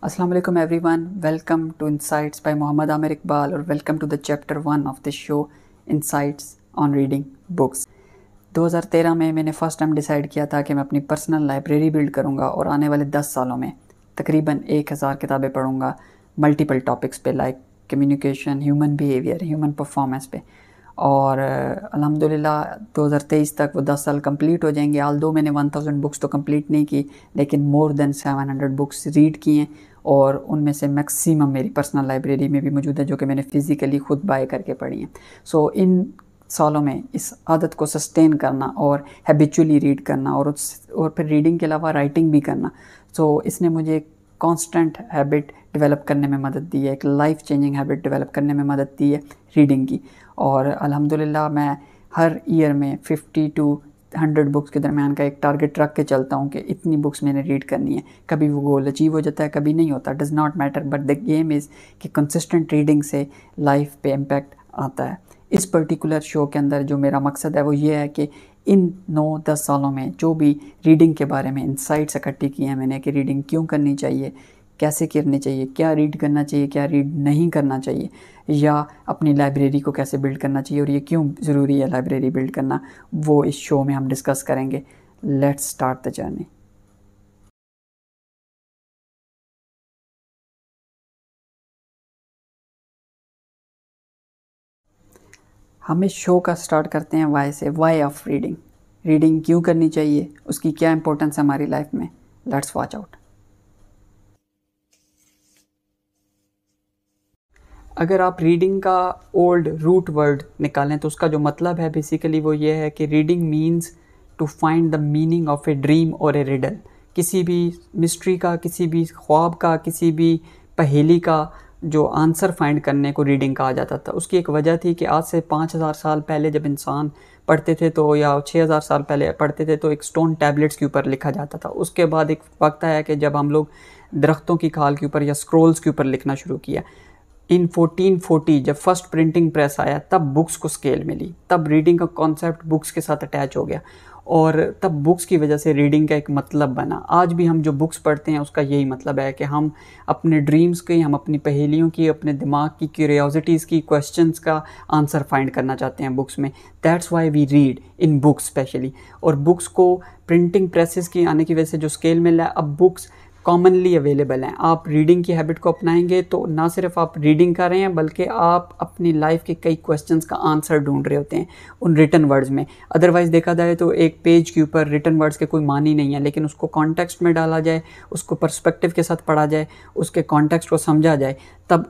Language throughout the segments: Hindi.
अस्सलाम वालेकुम everyone, welcome to insights by Mohammad Aamir Iqbal और welcome to the chapter 1 of this show insights on reading books. 2013 में मैंने फ़र्स्ट टाइम डिसाइड किया था कि मैं अपनी पर्सनल लाइब्रेरी बिल्ड करूंगा और आने वाले 10 सालों में तकरीबन 1000 किताबें पढ़ूंगा मल्टीपल टॉपिक्स पे, like communication, human behaviour, human performance पे। और अल्हम्दुलिल्लाह 2023 तक वो 10 साल कंप्लीट हो जाएंगे। आल्दो मैंने 1000 बुक्स तो कंप्लीट नहीं की, लेकिन मोर देन 700 बुक्स रीड की हैं और उनमें से मैक्सिमम मेरी पर्सनल लाइब्रेरी में भी मौजूद है, जो कि मैंने फ़िज़िकली ख़ुद बाय करके पढ़ी हैं। सो इन सालों में इस आदत को सस्टेन करना और हैबिचुअली रीड करना और फिर रीडिंग के अलावा राइटिंग भी करना, सो इसने मुझे कांस्टेंट हैबिट डेवलप करने में मदद दी है, एक लाइफ चेंजिंग हैबिट डेवलप करने में मदद दी है रीडिंग की। और अल्हम्दुलिल्लाह मैं हर ईयर में 50 टू 100 बुक्स के दरमियान का एक टारगेट रख के चलता हूँ कि इतनी बुक्स मैंने रीड करनी है। कभी वो गोल अचीव हो जाता है, कभी नहीं होता, does not matter, but the game is कि कंसिस्टेंट रीडिंग से लाइफ पे इम्पैक्ट आता है। इस पर्टिकुलर शो के अंदर जो मेरा मकसद है वो ये है कि इन 9-10 सालों में जो भी रीडिंग के बारे में इंसाइट्स इकट्ठी किए हैं मैंने, कि रीडिंग क्यों करनी चाहिए, कैसे करनी चाहिए, क्या रीड करना चाहिए, क्या रीड नहीं करना चाहिए, या अपनी लाइब्रेरी को कैसे बिल्ड करना चाहिए और ये क्यों ज़रूरी है लाइब्रेरी बिल्ड करना, वो इस शो में हम डिस्कस करेंगे। Let's start the journey. हम इस शो का स्टार्ट करते हैं वाई से, वाई ऑफ रीडिंग। रीडिंग क्यों करनी चाहिए, उसकी क्या इंपॉर्टेंस है हमारी लाइफ में। Let's watch out. अगर आप रीडिंग का ओल्ड रूट वर्ड निकालें तो उसका जो मतलब है बेसिकली वो ये है कि reading means to find the meaning of a dream और ए रिडल। किसी भी मिस्ट्री का, किसी भी ख्वाब का, किसी भी पहेली का जो आंसर फाइंड करने को रीडिंग कहा जाता था। उसकी एक वजह थी कि आज से 5000 साल पहले जब इंसान पढ़ते थे तो, या 6000 साल पहले पढ़ते थे तो एक स्टोन टैबलेट्स के ऊपर लिखा जाता था। उसके बाद एक वक्त आया कि जब हम लोग दरख्तों की खाल के ऊपर या स्क्रोल्स के ऊपर लिखना शुरू किया। इन 1440 जब फर्स्ट प्रिंटिंग प्रेस आया तब बुक्स को स्केल मिली, तब रीडिंग का कॉन्सेप्ट बुक्स के साथ अटैच हो गया और तब बुक्स की वजह से रीडिंग का एक मतलब बना। आज भी हम जो बुक्स पढ़ते हैं उसका यही मतलब है कि हम अपने ड्रीम्स की, हम अपनी पहेलियों की, अपने दिमाग की क्यूरियोसिटीज़ की, क्वेश्चंस का आंसर फाइंड करना चाहते हैं बुक्स में। That's why we read in books specially. और बुक्स को प्रिंटिंग प्रेसेस की आने की वजह से जो स्केल मिला है, अब बुक्स कॉमनली अवेलेबल हैं। आप रीडिंग की हैबिट को अपनाएंगे तो ना सिर्फ आप रीडिंग कर रहे हैं बल्कि आप अपनी लाइफ के कई क्वेश्चंस का आंसर ढूंढ रहे होते हैं उन रिटन वर्ड्स में। अदरवाइज़ देखा जाए तो एक पेज के ऊपर रिटन वर्ड्स के कोई मान ही नहीं है, लेकिन उसको कॉन्टेक्स्ट में डाला जाए, उसको पर्सपेक्टिव के साथ पढ़ा जाए, उसके कॉन्टेक्स्ट को समझा जाए, तब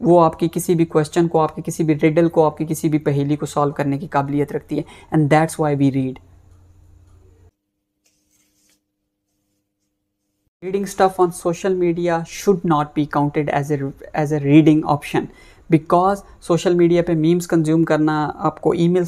वो आपकी किसी भी क्वेश्चन को, आपकी किसी भी रिडल को, आपकी किसी भी पहेली को सॉल्व करने की काबिलियत रखती है। And that's why we read. Reading stuff on social media should not be counted as a reading option, because social media पे मीम्स कंज्यूम करना, आपको ईमेल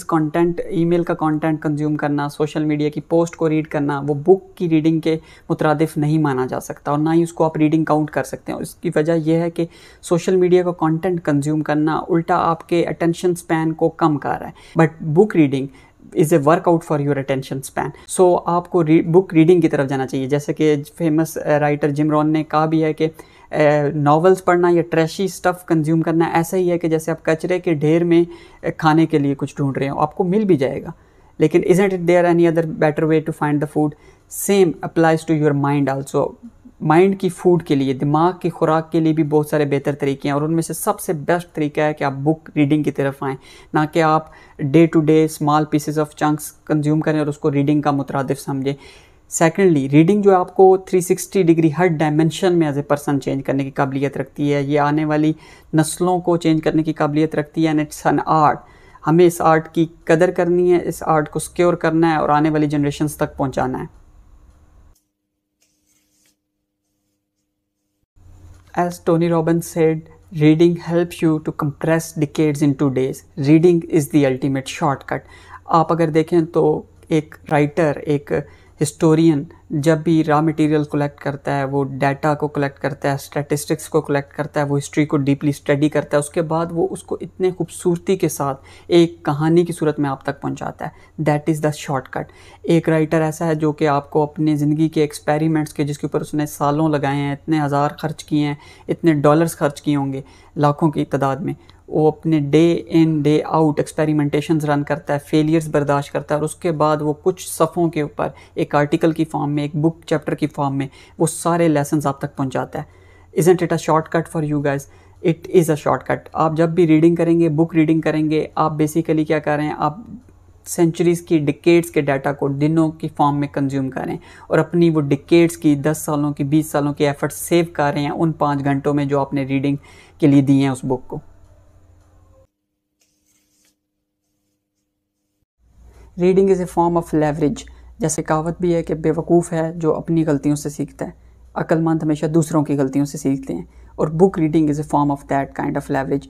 का कंटेंट कंज्यूम करना, सोशल मीडिया की पोस्ट को रीड करना, वो बुक की रीडिंग के मुतरादिफ नहीं माना जा सकता और ना ही उसको आप रीडिंग काउंट कर सकते हैं। उसकी वजह यह है कि सोशल मीडिया का कंटेंट कंज्यूम करना उल्टा आपके अटेंशन स्पैन को कम कर रहा है, but book reading is a workout for your attention span. So आपको बुक रीडिंग की तरफ जाना चाहिए। जैसे कि फेमस राइटर जिम रॉन ने कहा भी है कि नॉवेल्स पढ़ना या ट्रैशी स्टफ़ कंज्यूम करना ऐसा ही है कि जैसे आप कचरे के ढेर में खाने के लिए कुछ ढूंढ रहे हो, आपको मिल भी जाएगा, लेकिन isn't it there any other better way to find the food. Same applies to your mind also. Mind की फूड के लिए, दिमाग की खुराक के लिए भी बहुत सारे बेहतर तरीके हैं और उनमें से सबसे बेस्ट तरीका है कि आप बुक रीडिंग की तरफ आएँ, ना कि आप day to day small pieces of chunks consume करें और उसको रीडिंग का मुतरादिफ समझें। सेकेंडली, रीडिंग जो आपको 360 डिग्री हर डायमेंशन में एज ए पर्सन चेंज करने की काबिलियत रखती है, ये आने वाली नस्लों को चेंज करने की काबिलियत रखती है। And it's an art. हमें इस आर्ट की कदर करनी है, इस आर्ट को सिक्योर करना है और आने वाली जनरेशन्स तक पहुँचाना है। As Tony Robbins said, reading helps you to compress decades into days. Reading is the ultimate shortcut. आप अगर देखें तो एक राइटर, एक हिस्टोरियन जब भी रॉ मटेरियल कलेक्ट करता है, वो डाटा को कलेक्ट करता है, स्टैटिस्टिक्स को कलेक्ट करता है, वो हिस्ट्री को डीपली स्टडी करता है, उसके बाद वो उसको इतने खूबसूरती के साथ एक कहानी की सूरत में आप तक पहुंचाता है। That is the shortcut. एक राइटर ऐसा है जो कि आपको अपने ज़िंदगी के एक्सपेरिमेंट्स के, जिसके ऊपर उसने सालों लगाए हैं, इतने हज़ार खर्च किए हैं, इतने डॉलर्स खर्च किए होंगे लाखों की तादाद में, वो अपने day in day out experimentations run करता है, फेलियर्स बर्दाश्त करता है, और उसके बाद वो कुछ सफ़ों के ऊपर एक आर्टिकल की फॉर्म में, एक बुक चैप्टर की फॉर्म में वो सारे लेसन्स आप तक पहुंचाता है। Isn't it a shortcut for you guys? It is a shortcut. आप जब भी रीडिंग करेंगे, बुक रीडिंग करेंगे, आप बेसिकली क्या कर रहे हैं, आप सेंचुरीज़ की, डिकेड्स के डाटा को दिनों की फॉर्म में कंज्यूम करें और अपनी वो डिकेड्स की, 10 सालों की, 20 सालों की एफर्ट सेव कर रहे हैं उन 5 घंटों में जो आपने रीडिंग के लिए दिए हैं उस बुक को। Reading is A form of leverage. जैसे कहावत भी है कि बेवकूफ़ है जो अपनी गलतियों से सीखता है, अक्लमंद हमेशा दूसरों की गलतियों से सीखते हैं, और book reading is A form of that kind of leverage.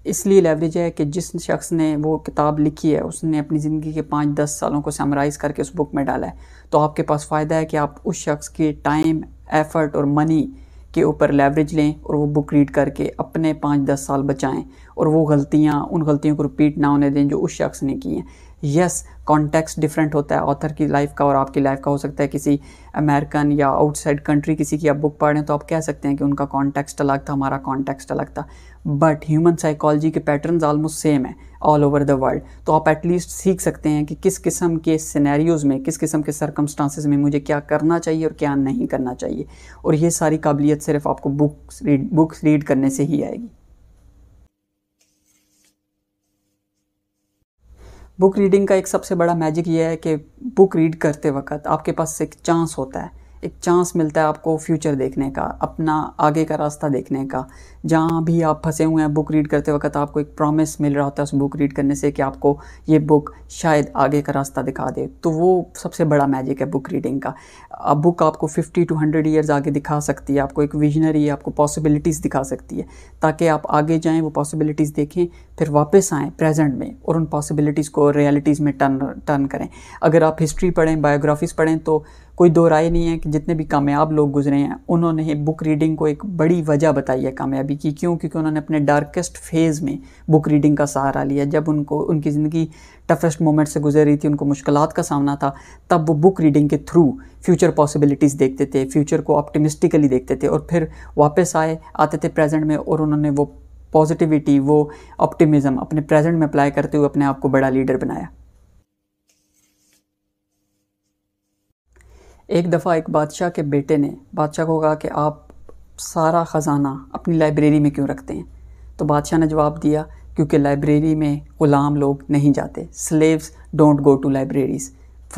इसलिए लेवरेज है कि जिस शख्स ने वो किताब लिखी है उसने अपनी ज़िंदगी के 5-10 सालों को समराइज़ करके उस बुक में डाला है, तो आपके पास फ़ायदा है कि आप उस शख्स के टाइम, एफ़र्ट और मनी के ऊपर लेवरेज लें और वो बुक रीड करके अपने 5-10 साल बचाएं और वो उन गलतियों को रिपीट ना होने दें जो उस शख्स ने की हैं। यस, कॉन्टेक्स्ट डिफरेंट होता है ऑथर की लाइफ का और आपकी लाइफ का। हो सकता है किसी अमेरिकन या आउटसाइड कंट्री किसी की आप बुक पढ़ रहे हैं तो आप कह सकते हैं कि उनका कॉन्टेक्स्ट अलग था, हमारा कॉन्टेक्स्ट अलग था, बट ह्यूमन साइकोलॉजी के पैटर्न्स ऑलमोस्ट सेम है ऑल ओवर द वर्ल्ड। तो आप एटलीस्ट सीख सकते हैं कि किस किस्म के सिनेरियोज़ में, किस किस्म के सर्कमस्टांसेस में मुझे क्या करना चाहिए और क्या नहीं करना चाहिए, और ये सारी काबिलियत सिर्फ आपको बुक्स रीड करने से ही आएगी। बुक रीडिंग का एक सबसे बड़ा मैजिक ये है कि बुक रीड करते वक्त आपके पास एक चांस होता है, एक चांस मिलता है आपको फ्यूचर देखने का, अपना आगे का रास्ता देखने का। जहाँ भी आप फंसे हुए हैं बुक रीड करते वक्त आपको एक प्रॉमिस मिल रहा होता है उस बुक रीड करने से कि आपको ये बुक शायद आगे का रास्ता दिखा दे। तो वो सबसे बड़ा मैजिक है बुक रीडिंग का। अब बुक आपको 50 to 100 ईयर्स आगे दिखा सकती है, आपको एक विजनरी, आपको पॉसिबिलिटीज़ दिखा सकती है, ताकि आप आगे जाएँ, वो पॉसिबिलिटीज़ देखें, फिर वापस आएँ प्रेजेंट में और उन पॉसिबिलिटीज़ को रियलिटीज़ में टर्न करें। अगर आप हिस्ट्री पढ़ें, बायोग्राफीज़ पढ़ें, तो कोई दो राय नहीं है कि जितने भी कामयाब लोग गुजरे हैं उन्होंने बुक रीडिंग को एक बड़ी वजह बताई है कामयाबी की। क्यों? क्योंकि उन्होंने अपने डार्केस्ट फेज़ में बुक रीडिंग का सहारा लिया। जब उनको उनकी ज़िंदगी टफेस्ट मोमेंट से गुजर रही थी, उनको मुश्किलात का सामना था, तब वो बुक रीडिंग के थ्रू फ्यूचर पॉसिबिलिटीज़ देखते थे, फ्यूचर को ऑप्टिमिस्टिकली देखते थे, और फिर वापस आते थे प्रेजेंट में, और उन्होंने वो पॉजिटिविटी, वो ऑप्टिमिज़म अपने प्रेजेंट में अप्लाई करते हुए अपने आप को बड़ा लीडर बनाया। एक दफ़ा एक बादशाह के बेटे ने बादशाह को कहा कि आप सारा ख़जाना अपनी लाइब्रेरी में क्यों रखते हैं? तो बादशाह ने जवाब दिया, क्योंकि लाइब्रेरी में ग़ुलाम लोग नहीं जाते, slaves don't go to libraries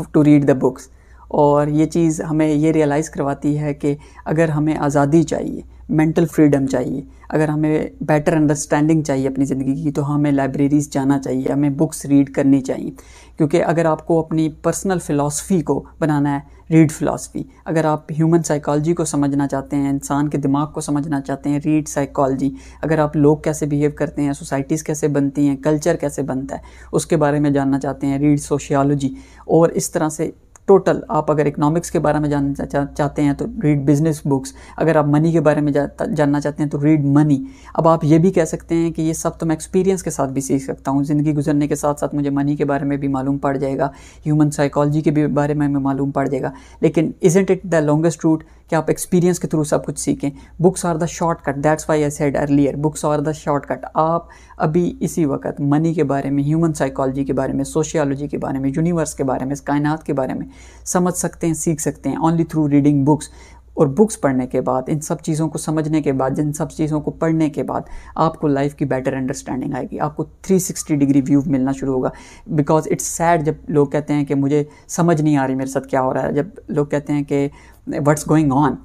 to read the books. और ये चीज़ हमें ये रियलाइज़ करवाती है कि अगर हमें आज़ादी चाहिए, मेंटल फ्रीडम चाहिए, अगर हमें बेटर अंडरस्टैंडिंग चाहिए अपनी ज़िंदगी की, तो हमें लाइब्रेरीज़ जाना चाहिए, हमें बुक्स रीड करनी चाहिए। क्योंकि अगर आपको अपनी पर्सनल फ़िलासफ़ी को बनाना है, रीड फ़िलासफ़ी। अगर आप ह्यूमन साइकोलॉजी को समझना चाहते हैं, इंसान के दिमाग को समझना चाहते हैं, रीड साइकोलॉजी। अगर आप लोग कैसे बिहेव करते हैं, सोसाइटीज़ कैसे बनती हैं, कल्चर कैसे बनता है, उसके बारे में जानना चाहते हैं, रीड सोशियोलॉजी। और इस तरह से टोटल आप अगर इकोनॉमिक्स के बारे में जानना चाहते हैं तो रीड बिजनेस बुक्स। अगर आप मनी के बारे में जानना चाहते हैं तो रीड मनी। अब आप ये भी कह सकते हैं कि ये सब तो मैं एक्सपीरियंस के साथ भी सीख सकता हूँ, ज़िंदगी गुजरने के साथ साथ मुझे मनी के बारे में भी मालूम पड़ जाएगा, ह्यूमन साइकोलॉजी के भी बारे में मालूम पड़ जाएगा। लेकिन isn't it the longest route कि आप एक्सपीरियंस के थ्रू सब कुछ सीखें? Books are the shortcut, that's why I said earlier, books are the shortcut. आप अभी इसी वक्त मनी के बारे में, ह्यूमन साइकोलॉजी के बारे में, सोशियोलॉजी के बारे में, यूनिवर्स के बारे में, कायनात के बारे में समझ सकते हैं, सीख सकते हैं ओनली थ्रू रीडिंग बुक्स। और बुक्स पढ़ने के बाद, इन सब चीज़ों को समझने के बाद, जिन सब चीज़ों को पढ़ने के बाद आपको लाइफ की बेटर अंडरस्टैंडिंग आएगी, आपको 360 डिग्री व्यू मिलना शुरू होगा। बिकॉज इट्स सैड जब लोग कहते हैं कि मुझे समझ नहीं आ रही मेरे साथ क्या हो रहा है, जब लोग कहते हैं कि व्हाट्स गोइंग ऑन,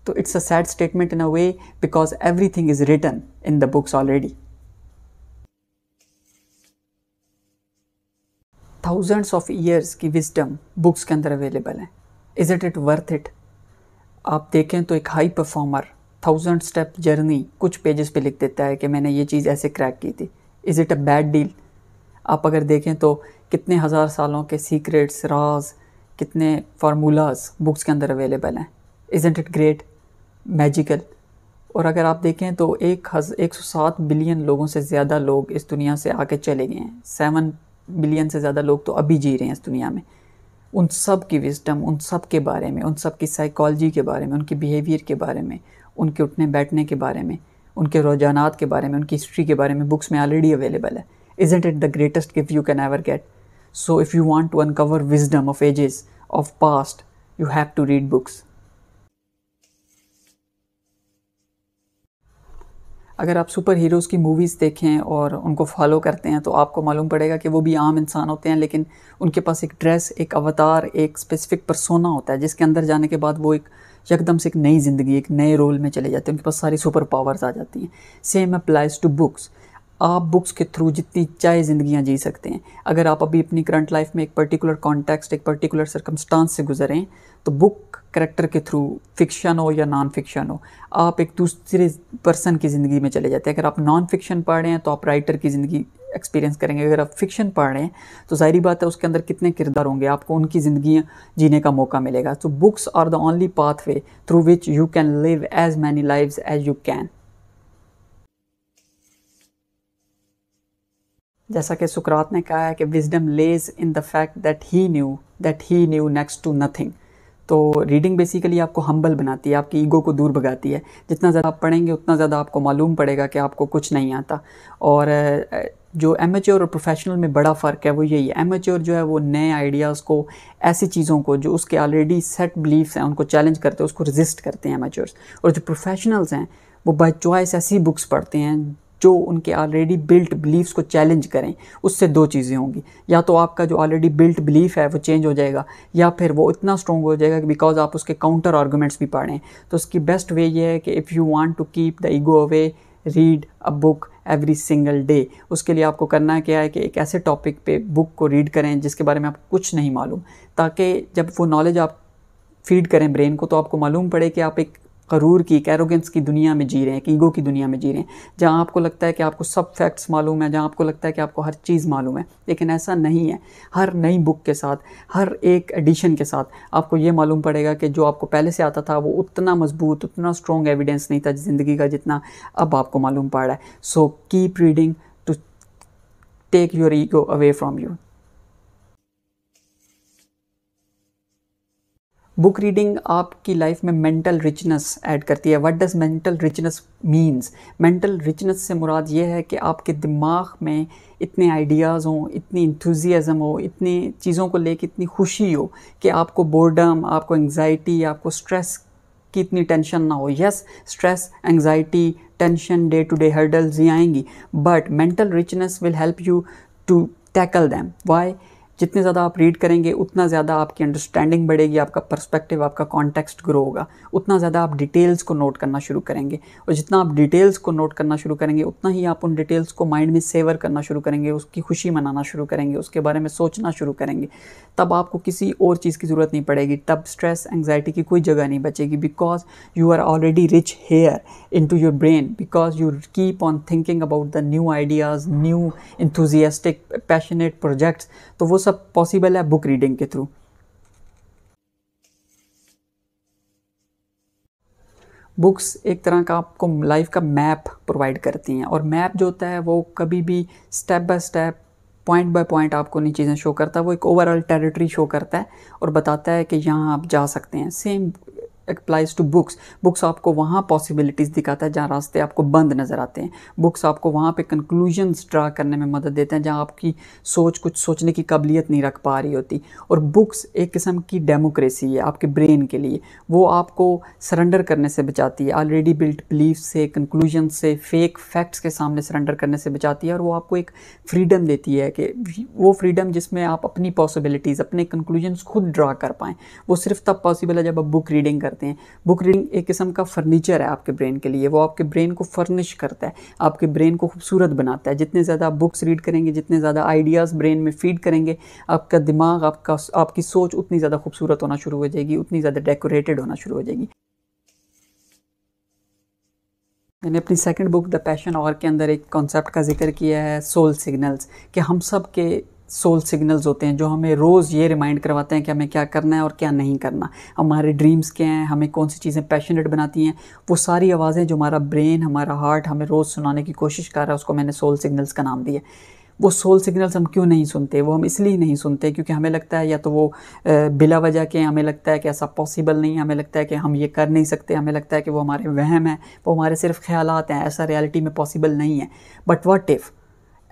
तो it's a sad statement in a way, because everything is written in the books already. Thousands of years की विजडम बुक्स के अंदर अवेलेबल है। Is it worth it? आप देखें तो एक हाई परफॉर्मर 1000 स्टेप जर्नी कुछ पेजेस पे लिख देता है कि मैंने ये चीज़ ऐसे क्रैक की थी। Is it a bad deal? आप अगर देखें तो कितने हज़ार सालों के सीक्रेट्स, राज, कितने फार्मूलाज बुक्स के अंदर अवेलेबल हैं। Isn't it great, magical. और अगर आप देखें तो 107 बिलियन लोगों से ज़्यादा लोग इस दुनिया से आके चले गए हैं। 7 बिलियन से ज़्यादा लोग तो अभी जी रहे हैं इस दुनिया में। उन सब की विजडम, उन सब के बारे में, उन सब की साइकोलॉजी के बारे में, उनके बिहेवियर के बारे में, उनके उठने बैठने के बारे में, उनके रुझानात के बारे में, उनकी हिस्ट्री के बारे में बुक्स में ऑलरेडी अवेलेबल है। Isn't it the greatest gift you can ever get? So if you want to uncover wisdom of ages, of past, you have to read books. अगर आप सुपर हीरोज़ की मूवीज़ देखें और उनको फॉलो करते हैं तो आपको मालूम पड़ेगा कि वो भी आम इंसान होते हैं, लेकिन उनके पास एक ड्रेस, एक अवतार, एक स्पेसिफिक पर्सोना होता है जिसके अंदर जाने के बाद वो एक यकदम से एक नई ज़िंदगी, एक नए रोल में चले जाते हैं। उनके पास सारी सुपर पावर्स आ जाती हैं। Same applies to books. आप बुक्स के थ्रू जितनी चाहे ज़िंदगियाँ जी सकते हैं। अगर आप अभी अपनी करंट लाइफ में एक पर्टिकुलर कॉन्टेक्स्ट, एक पर्टिकुलर सर्कमस्टांस से गुजरें तो बुक कैरेक्टर के थ्रू, फिक्शन हो या नॉन फिक्शन हो, आप एक दूसरे पर्सन की ज़िंदगी में चले जाते हैं। अगर आप नॉन फिक्शन पढ़ रहे हैं तो आप राइटर की ज़िंदगी एक्सपीरियंस करेंगे। अगर आप फिक्शन पढ़ रहे हैं तो ज़ाहिरी बात है उसके अंदर कितने किरदार होंगे, आपको उनकी ज़िंदगियाँ जीने का मौका मिलेगा। तो books are the only pathway through which you can live as many lives as you can. जैसा कि सुकरात ने कहा है कि wisdom lies in the fact that he knew next to nothing. तो रीडिंग बेसिकली आपको हम्बल बनाती है, आपकी ईगो को दूर भगाती है। जितना ज़्यादा आप पढ़ेंगे उतना ज़्यादा आपको मालूम पड़ेगा कि आपको कुछ नहीं आता। और जो एमेच्योर और प्रोफेशनल में बड़ा फ़र्क है वो यही है। एमेच्योर जो है वो नए आइडियाज़ को, ऐसी चीज़ों को जो उसके ऑलरेडी सेट बिलीफ्स हैं उनको चैलेंज करते हैं, उसको रेजिस्ट करते हैं एमेच्योर्स। और जो प्रोफेशनल्स हैं वो बाय चॉइस ऐसी बुक्स पढ़ते हैं जो उनके ऑलरेडी बिल्ट बिलीफ्स को चैलेंज करें। उससे दो चीज़ें होंगी, या तो आपका जो ऑलरेडी बिल्ट बिलीफ है वो चेंज हो जाएगा, या फिर वो इतना स्ट्रॉन्ग हो जाएगा कि बिकॉज आप उसके काउंटर आर्गूमेंट्स भी पढ़ें। तो उसकी बेस्ट वे ये है कि if you want to keep the ego away, read a book every single day. उसके लिए आपको करना क्या है कि एक ऐसे टॉपिक पे बुक को रीड करें जिसके बारे में आपको कुछ नहीं मालूम, ताकि जब वो नॉलेज आप फीड करें ब्रेन को तो आपको मालूम पड़े कि आप एक गरूर की, एक एरोगेंस की दुनिया में जी रहे हैं, एक ईगो की दुनिया में जी रहे हैं, जहाँ आपको लगता है कि आपको सब फैक्ट्स मालूम है, जहाँ आपको लगता है कि आपको हर चीज़ मालूम है। लेकिन ऐसा नहीं है। हर नई बुक के साथ, हर एक एडिशन के साथ आपको ये मालूम पड़ेगा कि जो आपको पहले से आता था वो उतना मजबूत, उतना स्ट्रॉन्ग एविडेंस नहीं था ज़िंदगी का जितना अब आपको मालूम पड़ रहा है। So keep reading to take your ego away from you. Book reading आपकी लाइफ में मेंटल रिचनेस ऐड करती है। What does mental richness means? Mental richness से मुराद ये है कि आपके दिमाग में इतने आइडियाज़ हों, इतनी इंथुजियाज़म हो, इतनी चीज़ों को लेकर इतनी खुशी हो कि आपको बोर्डम, आपको एंग्जाइटी, आपको स्ट्रेस की इतनी टेंशन ना हो। Yes, stress, anxiety, tension, day to day hurdles ही आएंगी, but mental richness will help you to tackle them. Why? जितने ज़्यादा आप रीड करेंगे उतना ज़्यादा आपकी अंडरस्टैंडिंग बढ़ेगी, आपका पर्सपेक्टिव, आपका कॉन्टेक्स्ट ग्रो होगा, उतना ज़्यादा आप डिटेल्स को नोट करना शुरू करेंगे। और जितना आप डिटेल्स को नोट करना शुरू करेंगे उतना ही आप उन डिटेल्स को माइंड में सेवर करना शुरू करेंगे, उसकी खुशी मनाना शुरू करेंगे, उसके बारे में सोचना शुरू करेंगे। तब आपको किसी और चीज़ की ज़रूरत नहीं पड़ेगी, तब स्ट्रेस, एंग्जाइटी की कोई जगह नहीं बचेगी, because you are already rich here in to your brain, because you keep on thinking about the new ideas, new enthusiastic passionate projects. तो वो सब पॉसिबल है बुक रीडिंग के थ्रू। बुक्स एक तरह का आपको लाइफ का मैप प्रोवाइड करती हैं, और मैप जो होता है वो कभी भी step by step, point by point आपको नहीं चीज़ें शो करता, वो एक ओवरऑल टेरिटरी शो करता है और बताता है कि यहाँ आप जा सकते हैं। Same applies to books. Books आपको वहाँ पॉसिबिलिटीज़ दिखाता है जहाँ रास्ते आपको बंद नज़र आते हैं। बुक्स आपको वहाँ पे कंक्लूजन्स ड्रा करने में मदद देते हैं जहाँ आपकी सोच कुछ सोचने की काबिलियत नहीं रख पा रही होती। और बुक्स एक किस्म की डेमोक्रेसी है आपके ब्रेन के लिए। वो आपको सरेंडर करने से बचाती है, ऑलरेडी बिल्ट बिलीफ से, कंक्लूजन से, फेक फैक्ट्स के सामने सरेंडर करने से बचाती है। और वो आपको एक फ्रीडम देती है कि वो फ्रीडम जिसमें आप अपनी पॉसिबिलिटीज़, अपने कंक्लूजन्स खुद ड्रा कर पाएँ, वो सिर्फ तब पॉसिबल है जब आप बुक रीडिंग करते हैं। बुक रीडिंग एक किस्म का फर्नीचर है आपके ब्रेन के लिए। वो आपके ब्रेन को फर्निश करता है, आपके ब्रेन को खूबसूरत बनाता है। जितने ज़्यादा आप बुक्स रीड करेंगे, जितने ज़्यादा आइडियाज़ ब्रेन में फीड करेंगे, आपका दिमाग, आपकी सोच उतनी ज़्यादा खूबसूरत होना शुरू हो जाएगी, उतनी ज़्यादा डेकोरेटेड होना शुरू हो जाएगी। मैंने अपनी सेकंड बुक द पैशन और के अंदर एक कॉन्सेप्ट का जिक्र किया है, सोल सिग्नल्स, कि हम सब के सोल सिग्नल्स होते हैं जो हमें रोज़ ये रिमाइंड करवाते हैं कि हमें क्या करना है और क्या नहीं करना, हमारे ड्रीम्स क्या हैं, हमें कौन सी चीज़ें पैशनेट बनाती हैं। वो सारी आवाज़ें जो हमारा ब्रेन, हमारा हार्ट हमें रोज़ सुनाने की कोशिश कर रहा है, उसको मैंने सोल सिग्नल्स का नाम दिया। वो सोल सिग्नल्स हम क्यों नहीं सुनते? वो हम इसलिए नहीं सुनते क्योंकि हमें लगता है या तो वो बिला वजह के, हमें लगता है कि ऐसा पॉसिबल नहीं है, हमें लगता है कि हम ये कर नहीं सकते, हमें लगता है कि वो हमारे वहम है, वो हमारे सिर्फ ख्यालात हैं, ऐसा रियलिटी में पॉसिबल नहीं है। But what if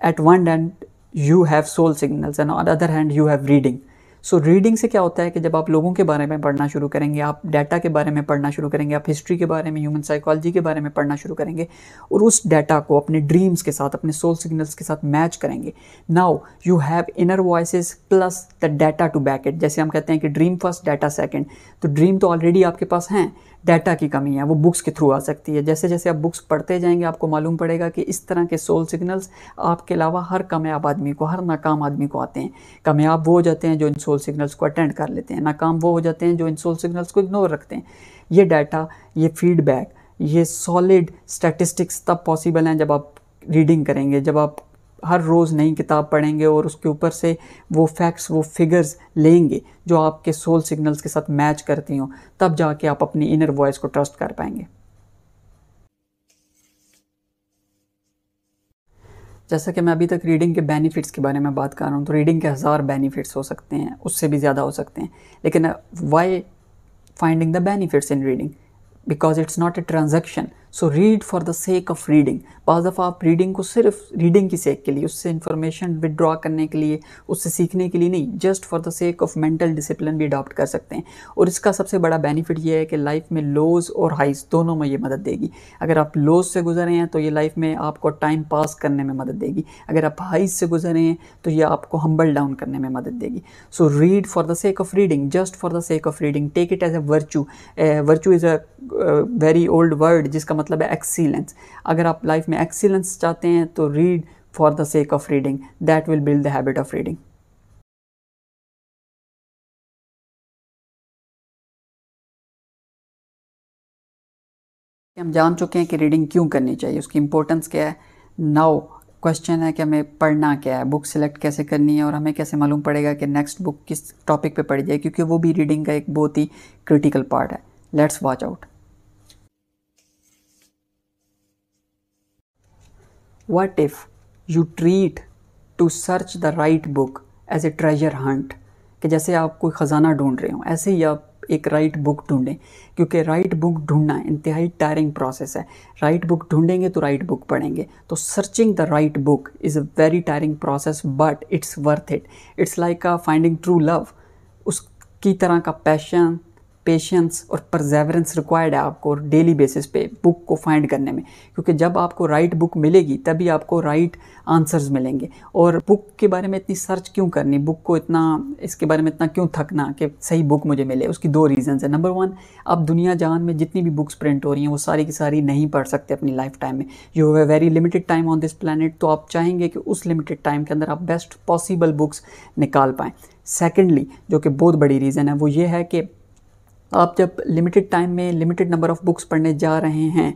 at one end you have soul signals and on other hand you have reading. So reading से क्या होता है कि जब आप लोगों के बारे में पढ़ना शुरू करेंगे, आप डाटा के बारे में पढ़ना शुरू करेंगे, आप हिस्ट्री के बारे में, ह्यूमन साइकोलॉजी के बारे में पढ़ना शुरू करेंगे और उस डाटा को अपने ड्रीम्स के साथ, अपने सोल सिग्नल्स के साथ मैच करेंगे, now you have inner voices plus the data to back it. जैसे हम कहते हैं कि ड्रीम फर्स्ट डाटा सेकंड, तो ड्रीम तो ऑलरेडी आपके पास हैं, डाटा की कमी है, वो बुक्स के थ्रू आ सकती है। जैसे जैसे आप बुक्स पढ़ते जाएंगे आपको मालूम पड़ेगा कि इस तरह के सोल सिग्नल्स आपके अलावा हर कामयाब आदमी को, हर नाकाम आदमी को आते हैं। कामयाब वो हो जाते हैं जो इन सोल सिग्नल्स को अटेंड कर लेते हैं, नाकाम वो हो जाते हैं जो इन सोल सिग्नल्स को इग्नोर रखते हैं। ये डाटा, ये फीडबैक, ये सॉलिड स्टैटिस्टिक्स तब पॉसिबल हैं जब आप रीडिंग करेंगे, जब आप हर रोज़ नई किताब पढ़ेंगे और उसके ऊपर से वो फैक्ट्स, वो फिगर्स लेंगे जो आपके सोल सिग्नल्स के साथ मैच करती हों, तब जाके आप अपनी इनर वॉइस को ट्रस्ट कर पाएंगे। जैसा कि मैं अभी तक रीडिंग के बेनिफिट्स के बारे में बात कर रहा हूँ, तो रीडिंग के 1000 बेनिफिट्स हो सकते हैं, उससे भी ज़्यादा हो सकते हैं। लेकिन why finding the benefits in reading? Because it's not a transaction. So read for the sake of reading. बाज़ दफ़ा आप रीडिंग को सिर्फ रीडिंग की सेक के लिए, उससे इन्फॉर्मेशन विदड्रॉ करने के लिए, उससे सीखने के लिए नहीं, just for the sake of mental discipline भी अडॉप्ट कर सकते हैं। और इसका सबसे बड़ा बेनिफिट ये है कि लाइफ में लोज और हाइज दोनों में ये मदद देगी। अगर आप लोज से गुजरे हैं तो ये लाइफ में आपको टाइम पास करने में मदद देगी, अगर आप हाइज से गुजरे हैं तो ये आपको हम्बल डाउन करने में मदद देगी। So read for the sake of reading, just for the sake of reading, take it as a virtue. Virtue is a very old word जिसका मतलब है एक्सीलेंस। अगर आप लाइफ में एक्सीलेंस चाहते हैं तो read for the sake of reading, that will build the habit of reading. हम जान चुके हैं कि रीडिंग क्यों करनी चाहिए, उसकी इंपॉर्टेंस क्या है। नाउ क्वेश्चन है कि हमें पढ़ना क्या है, बुक सिलेक्ट कैसे करनी है और हमें कैसे मालूम पड़ेगा कि नेक्स्ट बुक किस टॉपिक पे पढ़ी जाए, क्योंकि वो भी रीडिंग का एक बहुत ही क्रिटिकल पार्ट है। Let's watch out. What if you treat to search the right book as a treasure hunt? कि जैसे आप कोई ख़जाना ढूंढ रहे हो, ऐसे ही आप एक राइट बुक ढूंढें, क्योंकि राइट बुक ढूंढना इंतहाई टायरिंग प्रोसेस है। राइट बुक ढूंढेंगे तो राइट बुक पढ़ेंगे, तो searching the right book is a very tiring process but it's worth it. It's like a finding true love. उसकी तरह का पैशन, पेशेंस और परसेवरेंस रिक्वायर्ड है आपको डेली बेसिस पे बुक को फाइंड करने में, क्योंकि जब आपको राइट बुक मिलेगी तभी आपको राइट आंसर्स मिलेंगे। और बुक के बारे में इतनी सर्च क्यों करनी, बुक को इतना, इसके बारे में इतना क्यों थकना कि सही बुक मुझे मिले? उसकी दो रीजंस है। नंबर वन, आप दुनिया जहान में जितनी भी बुक्स प्रिंट हो रही हैं वो सारी की सारी नहीं पढ़ सकते अपनी लाइफ टाइम में। You have a very limited time on this planet, तो आप चाहेंगे कि उस लिमिटेड टाइम के अंदर आप बेस्ट पॉसिबल बुक्स निकाल पाएँ। सेकेंडली, जो कि बहुत बड़ी रीज़न है, वो ये है कि आप जब लिमिटेड टाइम में लिमिटेड नंबर ऑफ़ बुक्स पढ़ने जा रहे हैं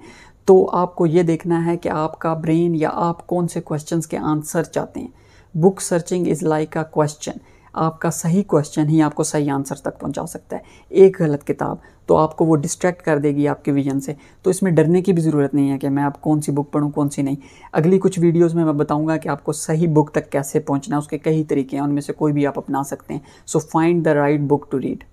तो आपको ये देखना है कि आपका ब्रेन या आप कौन से क्वेश्चंस के आंसर चाहते हैं। Book searching is like a question. आपका सही क्वेश्चन ही आपको सही आंसर तक पहुंचा सकता है। एक गलत किताब तो आपको वो डिस्ट्रैक्ट कर देगी आपके विजन से। तो इसमें डरने की भी ज़रूरत नहीं है कि मैं आप कौन सी बुक पढ़ूं कौन सी नहीं। अगली कुछ वीडियोस में मैं बताऊंगा कि आपको सही बुक तक कैसे पहुंचना है। उसके कई तरीके हैं, उनमें से कोई भी आप अपना सकते हैं। So find the right book to read.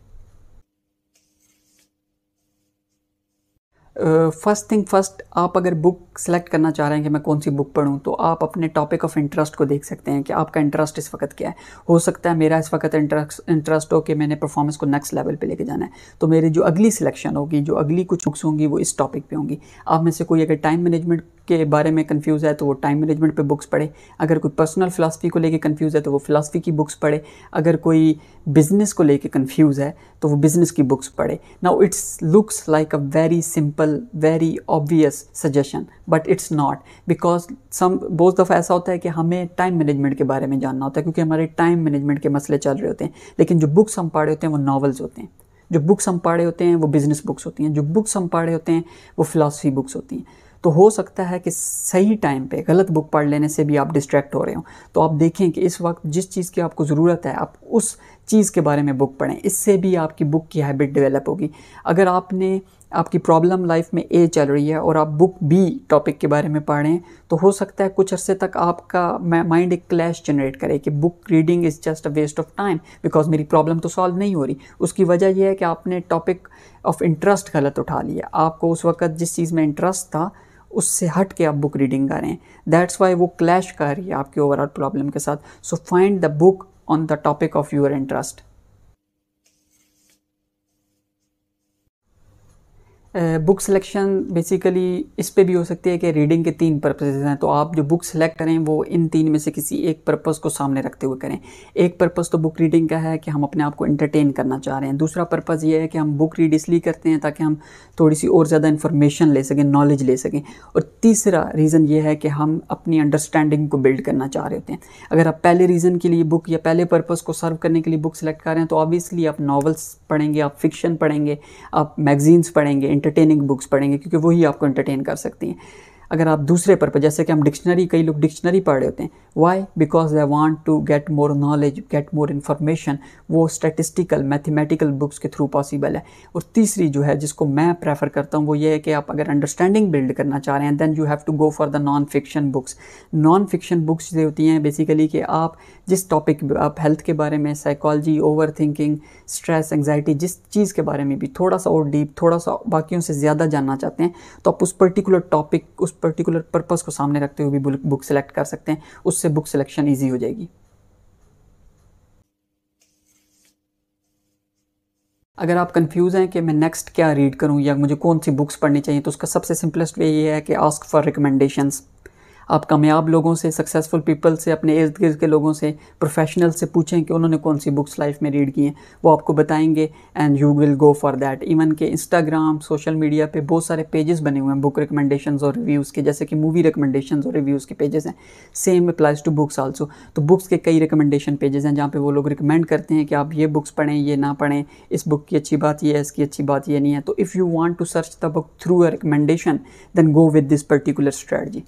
First thing first, आप अगर बुक सेलेक्ट करना चाह रहे हैं कि मैं कौन सी बुक पढूं, तो आप अपने टॉपिक ऑफ इंटरेस्ट को देख सकते हैं कि आपका इंटरेस्ट इस वक्त क्या है। हो सकता है मेरा इस वक्त इंटरेस्ट हो कि मैंने परफॉर्मेंस को नेक्स्ट लेवल पे लेके जाना है, तो मेरी जो अगली सिलेक्शन होगी, जो अगली कुछ बुक्स होंगी वो इस टॉपिक पे होंगी। आप में से कोई अगर टाइम मैनेजमेंट के बारे में कंफ्यूज है तो वो टाइम मैनेजमेंट पे बुक्स पढ़े। अगर कोई पर्सनल फ़िलासफ़ी को लेके कंफ्यूज है तो वो फ़िलासफ़ी की बुक्स पढ़े। अगर कोई बिज़नेस को लेके कंफ्यूज है तो वो बिज़नेस की बुक्स पढ़े। Now it's looks like a very simple, very obvious suggestion, but it's not, because बहुत दफ़ा ऐसा होता है कि हमें टाइम मैनेजमेंट के बारे में जानना होता है क्योंकि हमारे टाइम मैनेजमेंट के मसले चल रहे होते हैं। लेकिन जो बुक्स हम पढ़े होते हैं वो नॉवेल्स होते हैं, जो बुक्स हम पढ़े होते हैं वो बिज़नेस बुक्स होती हैं, जो बुक्स हम पढ़े होते हैं वो फ़िलासफ़ी बुक्स होती हैं। तो हो सकता है कि सही टाइम पे गलत बुक पढ़ लेने से भी आप डिस्ट्रैक्ट हो रहे हो। तो आप देखें कि इस वक्त जिस चीज़ की आपको ज़रूरत है आप उस चीज़ के बारे में बुक पढ़ें, इससे भी आपकी बुक की हैबिट डेवलप होगी। अगर आपकी प्रॉब्लम लाइफ में ए चल रही है और आप बुक बी टॉपिक के बारे में पढ़ रहे हैं, तो हो सकता है कुछ अरसे तक आपका माइंड एक क्लैश जनरेट करे कि book reading is just a waste of time because मेरी प्रॉब्लम तो सॉल्व नहीं हो रही। उसकी वजह यह है कि आपने टॉपिक ऑफ इंटरेस्ट गलत उठा लिया। आपको उस वक्त जिस चीज़ में इंटरेस्ट था उससे हट के आप बुक रीडिंग कर रहे हैं, दैट्स वाई वो क्लैश कर रही है आपके ओवरऑल प्रॉब्लम के साथ। सो find the book on the topic of your interest. Book selection basically इस पे भी हो सकती है कि रीडिंग के 3 पर्पसेस हैं, तो आप जो बुक सेलेक्ट करें वो इन 3 में से किसी एक पर्पस को सामने रखते हुए करें। एक पर्पस तो बुक रीडिंग का है कि हम अपने आप को एंटरटेन करना चाह रहे हैं। दूसरा पर्पस ये है कि हम बुक रीड इसलिए करते हैं ताकि हम थोड़ी सी और ज़्यादा इन्फॉर्मेशन ले सकें, नॉलेज ले सकें। और तीसरा रीज़न ये है कि हम अपनी अंडरस्टैंडिंग को बिल्ड करना चाह रहे होते हैं। अगर आप पहले रीज़न के लिए बुक या पहले पर्पस को सर्व करने के लिए बुक सेलेक्ट कर रहे हैं तो ऑब्वियसली आप नॉवेल्स पढ़ेंगे, आप फिक्शन पढ़ेंगे, आप मैगजीन्स पढ़ेंगे, एंटरटेनिंग बुक्स पढ़ेंगे, क्योंकि वही आपको एंटरटेन कर सकती हैं। अगर आप दूसरे पर्पस, जैसे कि हम डिक्शनरी, कई लोग डिक्शनरी पढ़ रहे होते हैं, why? Because they want to get more knowledge, get more information. वो स्टैटिस्टिकल मैथमेटिकल बुक्स के थ्रू पॉसिबल है। और तीसरी जो है जिसको मैं प्रेफर करता हूँ वो ये है कि आप अगर अंडरस्टैंडिंग बिल्ड करना चाह रहे हैं then you have to go for the non fiction books. Non fiction books जो होती हैं बेसिकली कि आप जिस टॉपिक, आप हेल्थ के बारे में, psychology, over thinking, stress, anxiety, जिस चीज़ के बारे में भी थोड़ा सा और डीप, थोड़ा सा बाकियों से ज़्यादा जानना चाहते हैं, तो आप उस पर्टिकुलर टॉपिक, उस पर्टिकुलर पर्पस को सामने रखते हुए भी बुक सेलेक्ट कर सकते हैं। उससे बुक सिलेक्शन ईजी हो जाएगी। अगर आप कंफ्यूज हैं कि मैं नेक्स्ट क्या रीड करूं या मुझे कौन सी बुक्स पढ़नी चाहिए, तो उसका सबसे सिंपलेस्ट वे ये है कि आस्क फॉर रिकमेंडेशंस। आप कामयाब लोगों से, सक्सेसफुल पीपल से, अपने इर्द गिर्द के लोगों से, प्रोफेशनल से पूछें कि उन्होंने कौन सी बुक्स लाइफ में रीड की हैं, वो आपको बताएंगे and you will go for that. Even के इंस्टाग्राम, सोशल मीडिया पे बहुत सारे पेजेस बने हुए हैं बुक रिकमेंडेशंस और रिव्यूज़ के, जैसे कि मूवी रिकमेंडेशंस और रिव्यूज़ के पेजेस हैं। Same applies to books also. तो बुक्स के कई रिकमेंडेशन पेजेस हैं जहाँ पे वो लोग रिकमेंड करते हैं कि आप ये बुक्स पढ़ें, ये ना पढ़ें, इस बुक की अच्छी बात ये है, इसकी अच्छी बात ये नहीं है। तो if you want to search the book through a recommendation then go with this particular strategy.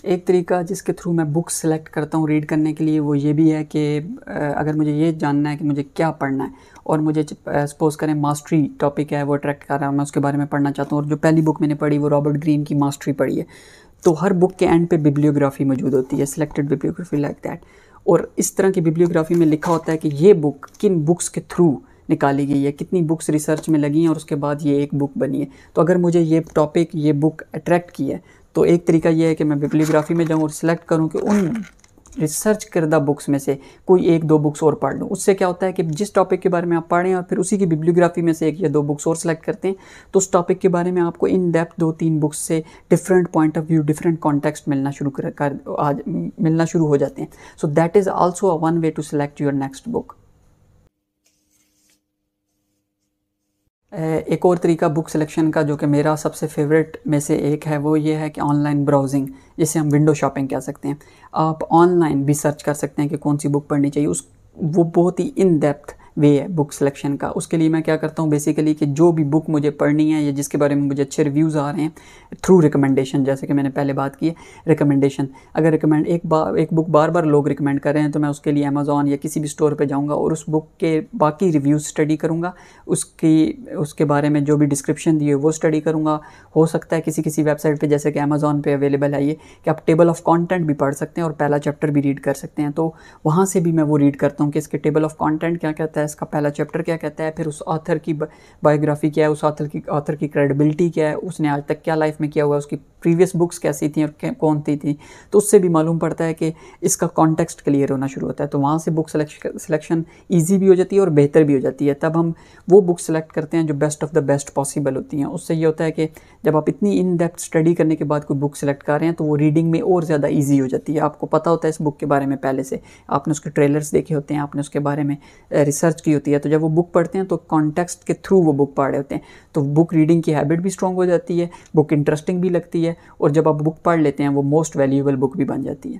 एक तरीका जिसके थ्रू मैं बुक्स सेलेक्ट करता हूँ रीड करने के लिए वो ये भी है कि अगर मुझे ये जानना है कि मुझे क्या पढ़ना है और मुझे सपोज़ करें मास्टरी टॉपिक है, वो अट्रैक्ट कर रहा है, मैं उसके बारे में पढ़ना चाहता हूँ, और जो पहली बुक मैंने पढ़ी वो रॉबर्ट ग्रीन की मास्टरी पढ़ी है, तो हर बुक के एंड पे बिब्लियोग्राफी मौजूद होती है, सिलेक्टेड बिब्लियोग्राफी लाइक दैट। और इस तरह की बिब्लियोग्राफी में लिखा होता है कि ये बुक किन बुक्स के थ्रू निकाली गई है, कितनी बुक्स रिसर्च में लगी हैं और उसके बाद ये एक बुक बनी है। तो अगर मुझे ये टॉपिक, ये बुक अट्रैक्ट की है तो एक तरीका ये है कि मैं बिब्लियोग्राफी में जाऊँ और सिलेक्ट करूँ कि उन रिसर्च करदा बुक्स में से कोई 1-2 बुक्स और पढ़ लूँ। उससे क्या होता है कि जिस टॉपिक के बारे में आप पढ़ें और फिर उसी की बिब्लियोग्राफी में से 1 या 2 बुक्स और सेलेक्ट करते हैं तो उस टॉपिक के बारे में आपको इन डेप्थ 2-3 बुक्स से different point of view, different context मिलना शुरू हो जाते हैं। So that is also a one way to select your next book. एक और तरीका बुक सिलेक्शन का जो कि मेरा सबसे फेवरेट में से एक है वो ये है कि ऑनलाइन ब्राउजिंग, जिसे हम विंडो शॉपिंग कह सकते हैं। आप ऑनलाइन भी सर्च कर सकते हैं कि कौन सी बुक पढ़नी चाहिए। वो बहुत ही इन डेप्थ वे है बुक सिलेक्शन का। उसके लिए मैं क्या करता हूँ बेसिकली कि जो भी बुक मुझे पढ़नी है या जिसके बारे में मुझे अच्छे रिव्यूज़ आ रहे हैं थ्रू रिकमेंडेशन, जैसे कि मैंने पहले बात की है रिकमेंडेशन, अगर एक बुक बार बार लोग रिकमेंड कर रहे हैं तो मैं उसके लिए अमेज़ॉन या किसी भी स्टोर पे जाऊँगा और उस बुक के बाकी रिव्यूज़ स्टडी करूँगा, उसके बारे में जो भी डिस्क्रिप्शन दिए वो स्टडी करूँगा। हो सकता है किसी वेबसाइट पे जैसे कि अमेज़ॉन पे अवेलेबल है ये कि आप टेबल ऑफ कंटेंट भी पढ़ सकते हैं और पहला चैप्टर भी रीड कर सकते हैं, तो वहाँ से भी मैं वो रीड करता हूँ कि इसके टेबल ऑफ कंटेंट क्या कहता है, इसका पहला चैप्टर क्या कहता है, फिर उस ऑथर की बायोग्राफी क्या है, उस ऑथर की क्रेडिबिलिटी क्या है, उसने आज तक क्या लाइफ में किया हुआ है, उसकी प्रीवियस बुक्स कैसी थी और कौन थी, तो उससे भी मालूम पड़ता है कि इसका कॉन्टेक्स्ट क्लियर होना शुरू होता है। तो वहाँ से बुक सिलेक्शन ईजी भी हो जाती है और बेहतर भी हो जाती है। तब हम वो बुक सेलेक्ट करते हैं जो best of the best possible होती हैं। उससे ये होता है कि जब आप इतनी इन डेप्थ स्टडी करने के बाद कोई बुक सेलेक्ट कर रहे हैं तो वो रीडिंग में और ज़्यादा ईजी हो जाती है। आपको पता होता है इस बुक के बारे में पहले से, आपने उसके ट्रेलर्स देखे होते हैं, आपने उसके बारे में रिसर्च की होती है, तो जब वो बुक पढ़ते हैं तो कॉन्टेक्स्ट के थ्रू वो बुक पढ़ रहे होते हैं, तो बुक रीडिंग की हैबिट भी स्ट्रॉन्ग हो जाती है, बुक इंटरेस्टिंग भी लगती है, और जब आप बुक पढ़ लेते हैं वो मोस्ट वैल्यूएबल बुक भी बन जाती है।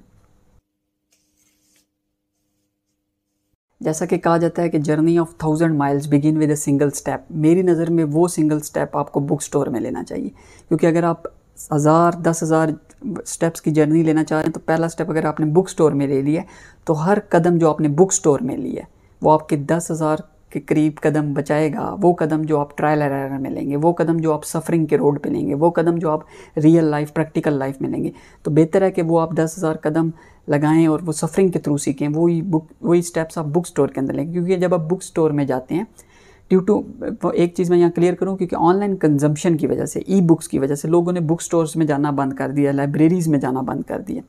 जैसा कि कहा जाता है कि journey of 1000 miles begin with a single step, मेरी नज़र में वो सिंगल स्टेप आपको बुक स्टोर में लेना चाहिए। क्योंकि अगर आप 1000 स्टेप्स की जर्नी लेना चाह रहे हैं तो पहला स्टेप अगर आपने बुक स्टोर में ले लिया तो हर कदम जो आपने बुक स्टोर में लिया है वो आपके 10,000 के करीब कदम बचाएगा। वो कदम जो आप ट्रायल एंड एरर में लेंगे, वो कदम जो आप सफरिंग के रोड पे लेंगे, वो कदम जो आप रियल लाइफ प्रैक्टिकल लाइफ में लेंगे, तो बेहतर है कि वो आप 10,000 कदम लगाएं और वो सफरिंग के थ्रू सीखें। वही स्टेप्स आप बुक स्टोर के अंदर लेंगे। क्योंकि जब आप बुक स्टोर में जाते हैं, ड्यू टू एक चीज़ मैं यहाँ क्लियर करूँ, क्योंकि ऑनलाइन कंजम्पशन की वजह से, ई बुक्स की वजह से लोगों ने बुक स्टोर्स में जाना बंद कर दिया, लाइब्रेरीज़ में जाना बंद कर दिया।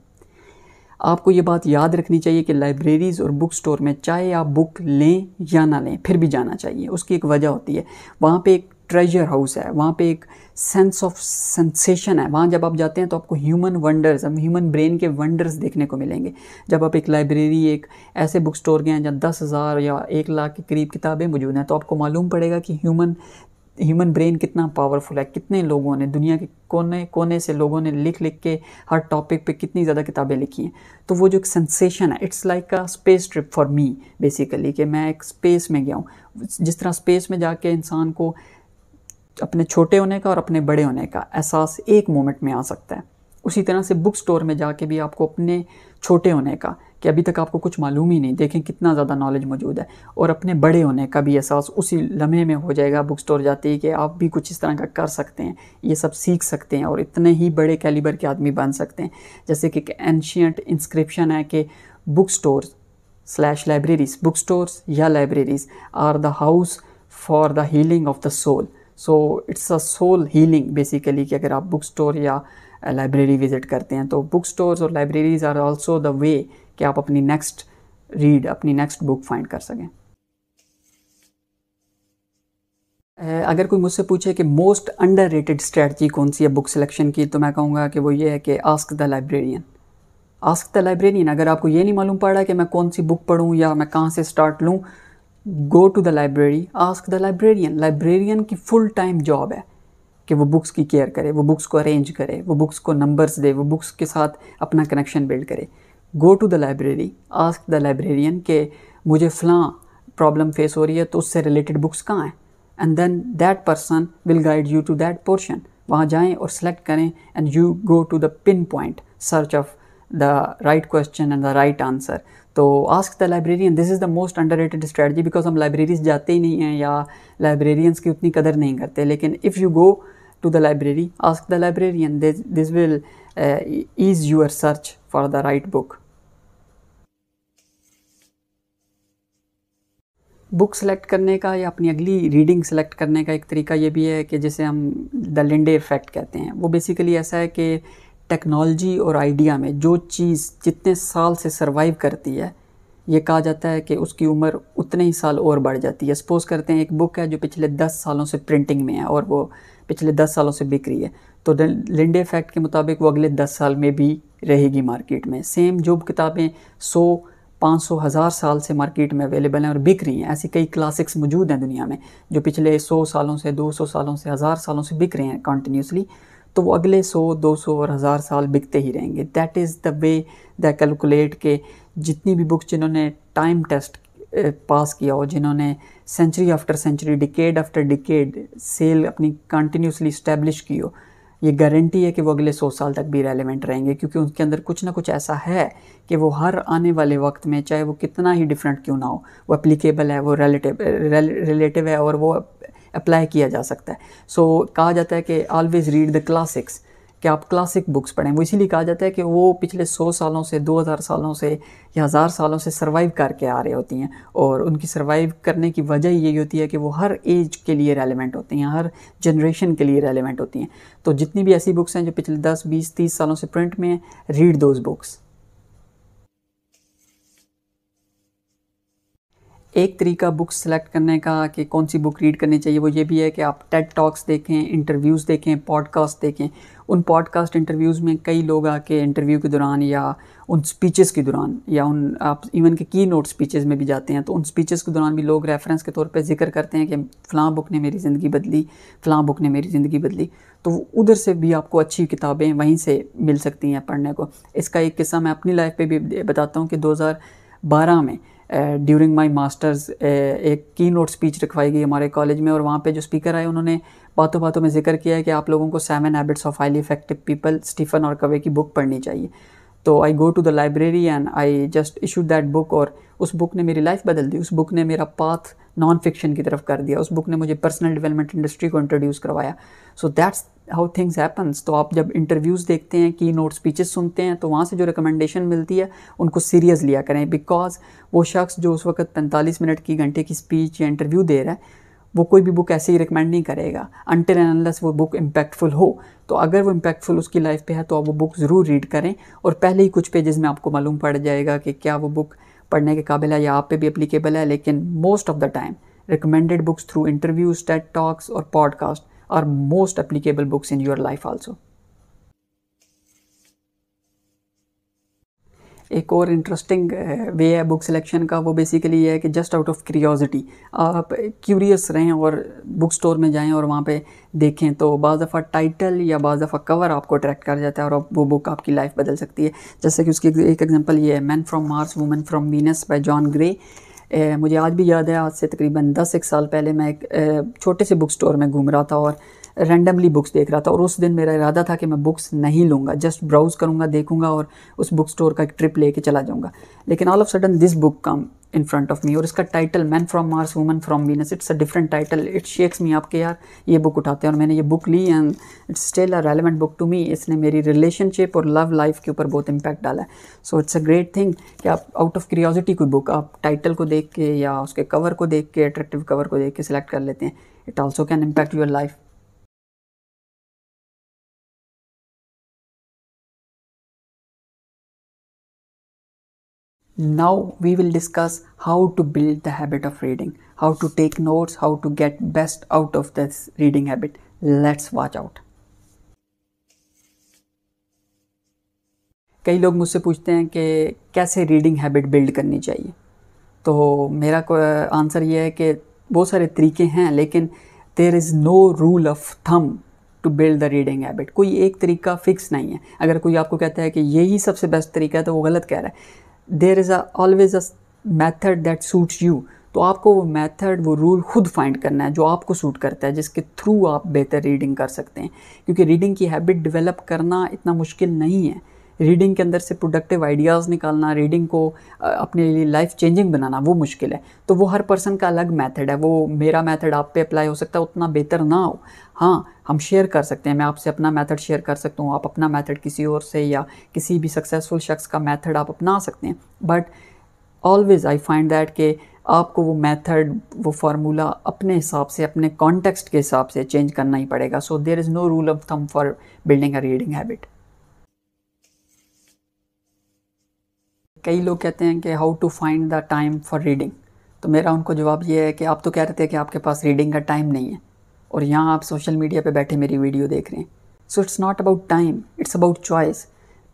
आपको ये बात याद रखनी चाहिए कि लाइब्रेरीज़ और बुक स्टोर में चाहे आप बुक लें या ना लें फिर भी जाना चाहिए। उसकी एक वजह होती है, वहाँ पे एक ट्रेजर हाउस है, वहाँ पे एक सेंस ऑफ सेंसेशन है। वहाँ जब आप जाते हैं तो आपको ह्यूमन वंडर्स, ह्यूमन ब्रेन के वंडर्स देखने को मिलेंगे। जब आप एक लाइब्रेरी, एक ऐसे बुक स्टोर गए हैं जहाँ 10,000 या 1 लाख के करीब किताबें मौजूद हैं, तो आपको मालूम पड़ेगा कि ह्यूमन ब्रेन कितना पावरफुल है, कितने लोगों ने, दुनिया के कोने कोने से लोगों ने लिख के हर टॉपिक पे कितनी ज़्यादा किताबें लिखी हैं। तो वो जो एक सेंसेशन है, it's like a space trip for me basically, कि मैं एक स्पेस में गया हूँ। जिस तरह स्पेस में जाके इंसान को अपने छोटे होने का और अपने बड़े होने का एहसास एक मोमेंट में आ सकता है, उसी तरह से बुक स्टोर में जाके भी आपको अपने छोटे होने का, कि अभी तक आपको कुछ मालूम ही नहीं, देखें कितना ज़्यादा नॉलेज मौजूद है, और अपने बड़े होने का भी एहसास उसी लम्हे में हो जाएगा बुक स्टोर जाते ही, कि आप भी कुछ इस तरह का कर सकते हैं, ये सब सीख सकते हैं और इतने ही बड़े कैलिबर के आदमी बन सकते हैं। जैसे कि एंशियंट इंस्क्रिप्शन है कि book stores / libraries, book stores या libraries are the house for the healing of the soul. So it's a soul healing basically, कि अगर आप बुक स्टोर या लाइब्रेरी विज़िट करते हैं तो बुक स्टोर्स और libraries are also the way कि आप अपनी नेक्स्ट रीड, अपनी नेक्स्ट बुक फाइंड कर सकें। अगर कोई मुझसे पूछे कि मोस्ट अंडररेटेड स्ट्रेटजी कौन सी है बुक सिलेक्शन की, तो मैं कहूँगा कि वो ये है कि ask the librarian. Ask the librarian. अगर आपको ये नहीं मालूम पड़ रहा कि मैं कौन सी बुक पढूं या मैं कहाँ से स्टार्ट लूँ, go to the library, ask the librarian. Librarian की फुल टाइम जॉब है कि वो बुक्स की केयर करे, वो बुक्स को अरेंज करे, वो बुक्स को नंबर्स दे, वो बुक्स के साथ अपना कनेक्शन बिल्ड करे। Go to the library, ask the librarian कि मुझे फ़लाँ प्रॉब्लम फेस हो रही है तो उससे रिलेटेड बुक्स कहाँ हैं, and then that person will guide you to that portion. वहाँ जाएँ और सेलेक्ट करें and you go to the pin point search of the right question and the right answer. तो ask the librarian, this is the most underrated strategy, because हम लाइब्रेरीज जाते ही नहीं हैं या लाइब्रेरियंस की उतनी कदर नहीं करते। लेकिन if you go to the library, ask the librarian, this will ease your search for the right book. Book select करने का या अपनी अगली रीडिंग सेलेक्ट करने का एक तरीका ये भी है कि जिसे हम द लिंडे इफ़ेक्ट कहते हैं। वो बेसिकली ऐसा है कि टेक्नोलॉजी और आइडिया में जो चीज़ जितने साल से सर्वाइव करती है, ये कहा जाता है कि उसकी उम्र उतने ही साल और बढ़ जाती है। सपोज़ करते हैं एक बुक है जो पिछले 10 सालों से प्रिंटिंग में है और वो पिछले 10 सालों से बिक रही है, तो लिंडे इफ़ेक्ट के मुताबिक वो अगले 10 साल में भी रहेगी मार्केट में। सेम जो किताबें 100, 500, 1000 साल से मार्केट में अवेलेबल हैं और बिक रही हैं, ऐसी कई क्लासिक्स मौजूद हैं दुनिया में जो पिछले 100 सालों से, 200 सालों से, 1000 सालों से बिक रहे हैं कंटिन्यूसली, तो वो अगले 100, 200 और 1000 साल बिकते ही रहेंगे। That is the way the calculate के जितनी भी बुक्स जिन्होंने टाइम टेस्ट पास किया हो, जिन्होंने century after century, decade after decade sale अपनी कंटिन्यूसली इस्टेब्लिश की हो, ये गारंटी है कि वो अगले 100 साल तक भी रेलेवेंट रहेंगे, क्योंकि उनके अंदर कुछ ना कुछ ऐसा है कि वो हर आने वाले वक्त में, चाहे वो कितना ही डिफरेंट क्यों ना हो, वो एप्लीकेबल है, वो रिलेटिव है और वो अप्लाई किया जा सकता है। सो कहा जाता है कि ऑलवेज़ रीड द क्लासिक्स, कि आप क्लासिक बुक्स पढ़ें। वो इसीलिए कहा जाता है कि वो पिछले 100 सालों से, 2000 सालों से या 1000 सालों से सर्वाइव करके आ रही होती हैं, और उनकी सर्वाइव करने की वजह यही होती है कि वो हर एज के लिए रेलेवेंट होती हैं, हर जनरेशन के लिए रेलेवेंट होती हैं। तो जितनी भी ऐसी बुक्स हैं जो पिछले 10, 20, 30 सालों से प्रिंट में हैं, रीड दोज बुक्स। एक तरीका बुक सेलेक्ट करने का कि कौन सी बुक रीड करनी चाहिए, वो ये भी है कि आप टेड टॉक्स देखें, इंटरव्यूज़ देखें, पॉडकास्ट देखें। उन पॉडकास्ट इंटरव्यूज़ में कई लोग आके इंटरव्यू के दौरान या उन स्पीचेस के दौरान या उन आप इवन के की नोट स्पीचेस में भी जाते हैं, तो उन स्पीचेस के दौरान भी लोग रेफरेंस के तौर पे जिक्र करते हैं कि फ़लाँ बुक ने मेरी ज़िंदगी बदली, फ़लाँ बुक ने मेरी ज़िंदगी बदली। तो उधर से भी आपको अच्छी किताबें वहीं से मिल सकती हैं पढ़ने को। इसका एक किस्सा मैं अपनी लाइफ पे भी बताता हूँ कि 2012 में ड्यूरिंग माय मास्टर्स एक की नोट स्पीच रखवाई गई हमारे कॉलेज में, और वहाँ पे जो स्पीकर आए उन्होंने बातों बातों में जिक्र किया है कि आप लोगों को 7 habits of highly effective people Stephen R Covey की बुक पढ़नी चाहिए। तो I go to the library and I just issued that book, और उस बुक ने मेरी लाइफ बदल दी। उस बुक ने मेरा पाथ नॉन फिक्शन की तरफ कर दिया। उस बुक ने मुझे पर्सनल डेवलपमेंट इंडस्ट्री को इंट्रोड्यूस करवाया। सो दैट्स हाउ थिंग्स हैपन्स। तो आप जब इंटरव्यूज़ देखते हैं, की नोट स्पीचेस सुनते हैं, तो वहाँ से जो रिकमेंडेशन मिलती है उनको सीरियस लिया करें, बिकॉज वो शख्स जो उस वक्त 45 मिनट की घंटे की स्पीच या इंटरव्यू दे रहा है वो कोई भी बुक ऐसे ही रिकमेंड नहीं करेगा अनटिल एंड अनलेस वो बुक इम्पैक्टफुल हो। तो अगर वो इम्पैक्टफुल उसकी लाइफ पे है तो आप वो बुक ज़रूर रीड करें, और पहले ही कुछ पेजेस में आपको मालूम पड़ जाएगा कि क्या वो बुक पढ़ने के काबिल है या आप पे भी एप्लीकेबल है। लेकिन most of the time recommended books through interviews, TED Talks or podcast are most applicable books in your life also. एक और इंटरेस्टिंग वे है बुक सिलेक्शन का, वो बेसिकली ये है कि जस्ट आउट ऑफ क्यूरियोसिटी आप क्यूरियस रहें और बुक स्टोर में जाएं और वहाँ पे देखें। तो बाज़ दफ़ा टाइटल या बाज़ दफ़ा कवर आपको अट्रैक्ट कर जाता है और वो बुक आपकी लाइफ बदल सकती है। जैसे कि उसकी एक एग्जांपल ये है, man from Mars woman from Venus bye John grey. मुझे आज भी याद है, आज से तकरीबन 10 साल पहले मैं एक छोटे से बुक स्टोर में घूम रहा था और रैंडमली बुक्स देख रहा था, और उस दिन मेरा इरादा था कि मैं बुक्स नहीं लूँगा, जस्ट ब्राउज़ करूँगा, देखूँगा और उस बुक स्टोर का एक ट्रिप लेके चला जाऊँगा। लेकिन all of sudden this book come in front of me, और इसका title man from Mars woman from Venus, it's a different title. It shakes me आपके यार ये बुक उठाते हैं, और मैंने ये बुक ली and it's still a relevant book to me. इसने मेरी रिलेशनशिप और लव लाइफ के ऊपर बहुत इम्पैक्ट डाला है। सो इट्स अ ग्रेट थिंग कि आप आउट ऑफ क्यूरियोसिटी कोई बुक आप टाइटल को देख के या उसके कवर को देख के, अट्रैक्टिव कवर को देख के सिलेक्ट कर लेते हैं। It also can impact your life. Now we will discuss how to build the habit of reading, how to take notes, how to get best out of this reading habit. Let's watch out. कई लोग मुझसे पूछते हैं कि कैसे रीडिंग हैबिट बिल्ड करनी चाहिए। तो मेरा आंसर ये है कि बहुत सारे तरीके हैं, लेकिन there is no rule of thumb to build the reading habit. कोई एक तरीका फिक्स नहीं है। अगर कोई आपको कहता है कि यही सबसे बेस्ट तरीका है तो वो गलत कह रहा है। There is always a method that suits you. तो आपको वो मैथड, वो रूल खुद फाइंड करना है जो आपको सूट करता है, जिसके थ्रू आप बेहतर रीडिंग कर सकते हैं। क्योंकि रीडिंग की हैबिट डेवलप करना इतना मुश्किल नहीं है। रीडिंग के अंदर से प्रोडक्टिव आइडियाज़ निकालना, रीडिंग को अपने लिए लाइफ चेंजिंग बनाना, वो मुश्किल है। तो वो हर पर्सन का अलग मेथड है। वो मेरा मेथड आप पे अप्लाई हो सकता है, उतना बेहतर ना हो। हाँ, हम शेयर कर सकते हैं, मैं आपसे अपना मेथड शेयर कर सकता हूँ, आप अपना मेथड किसी और से या किसी भी सक्सेसफुल शख्स का मेथड आप अपना सकते हैं। But always I find that कि आपको वो मेथड, वो फार्मूला अपने हिसाब से, अपने कॉन्टेक्स्ट के हिसाब से चेंज करना ही पड़ेगा। So there is no rule of thumb for building a reading habit. कई लोग कहते हैं कि how to find the time for reading. तो मेरा उनको जवाब ये है कि आप तो कह रहे थे कि आपके पास रीडिंग का टाइम नहीं है, और यहाँ आप सोशल मीडिया पे बैठे मेरी वीडियो देख रहे हैं। So it's not about time, it's about choice.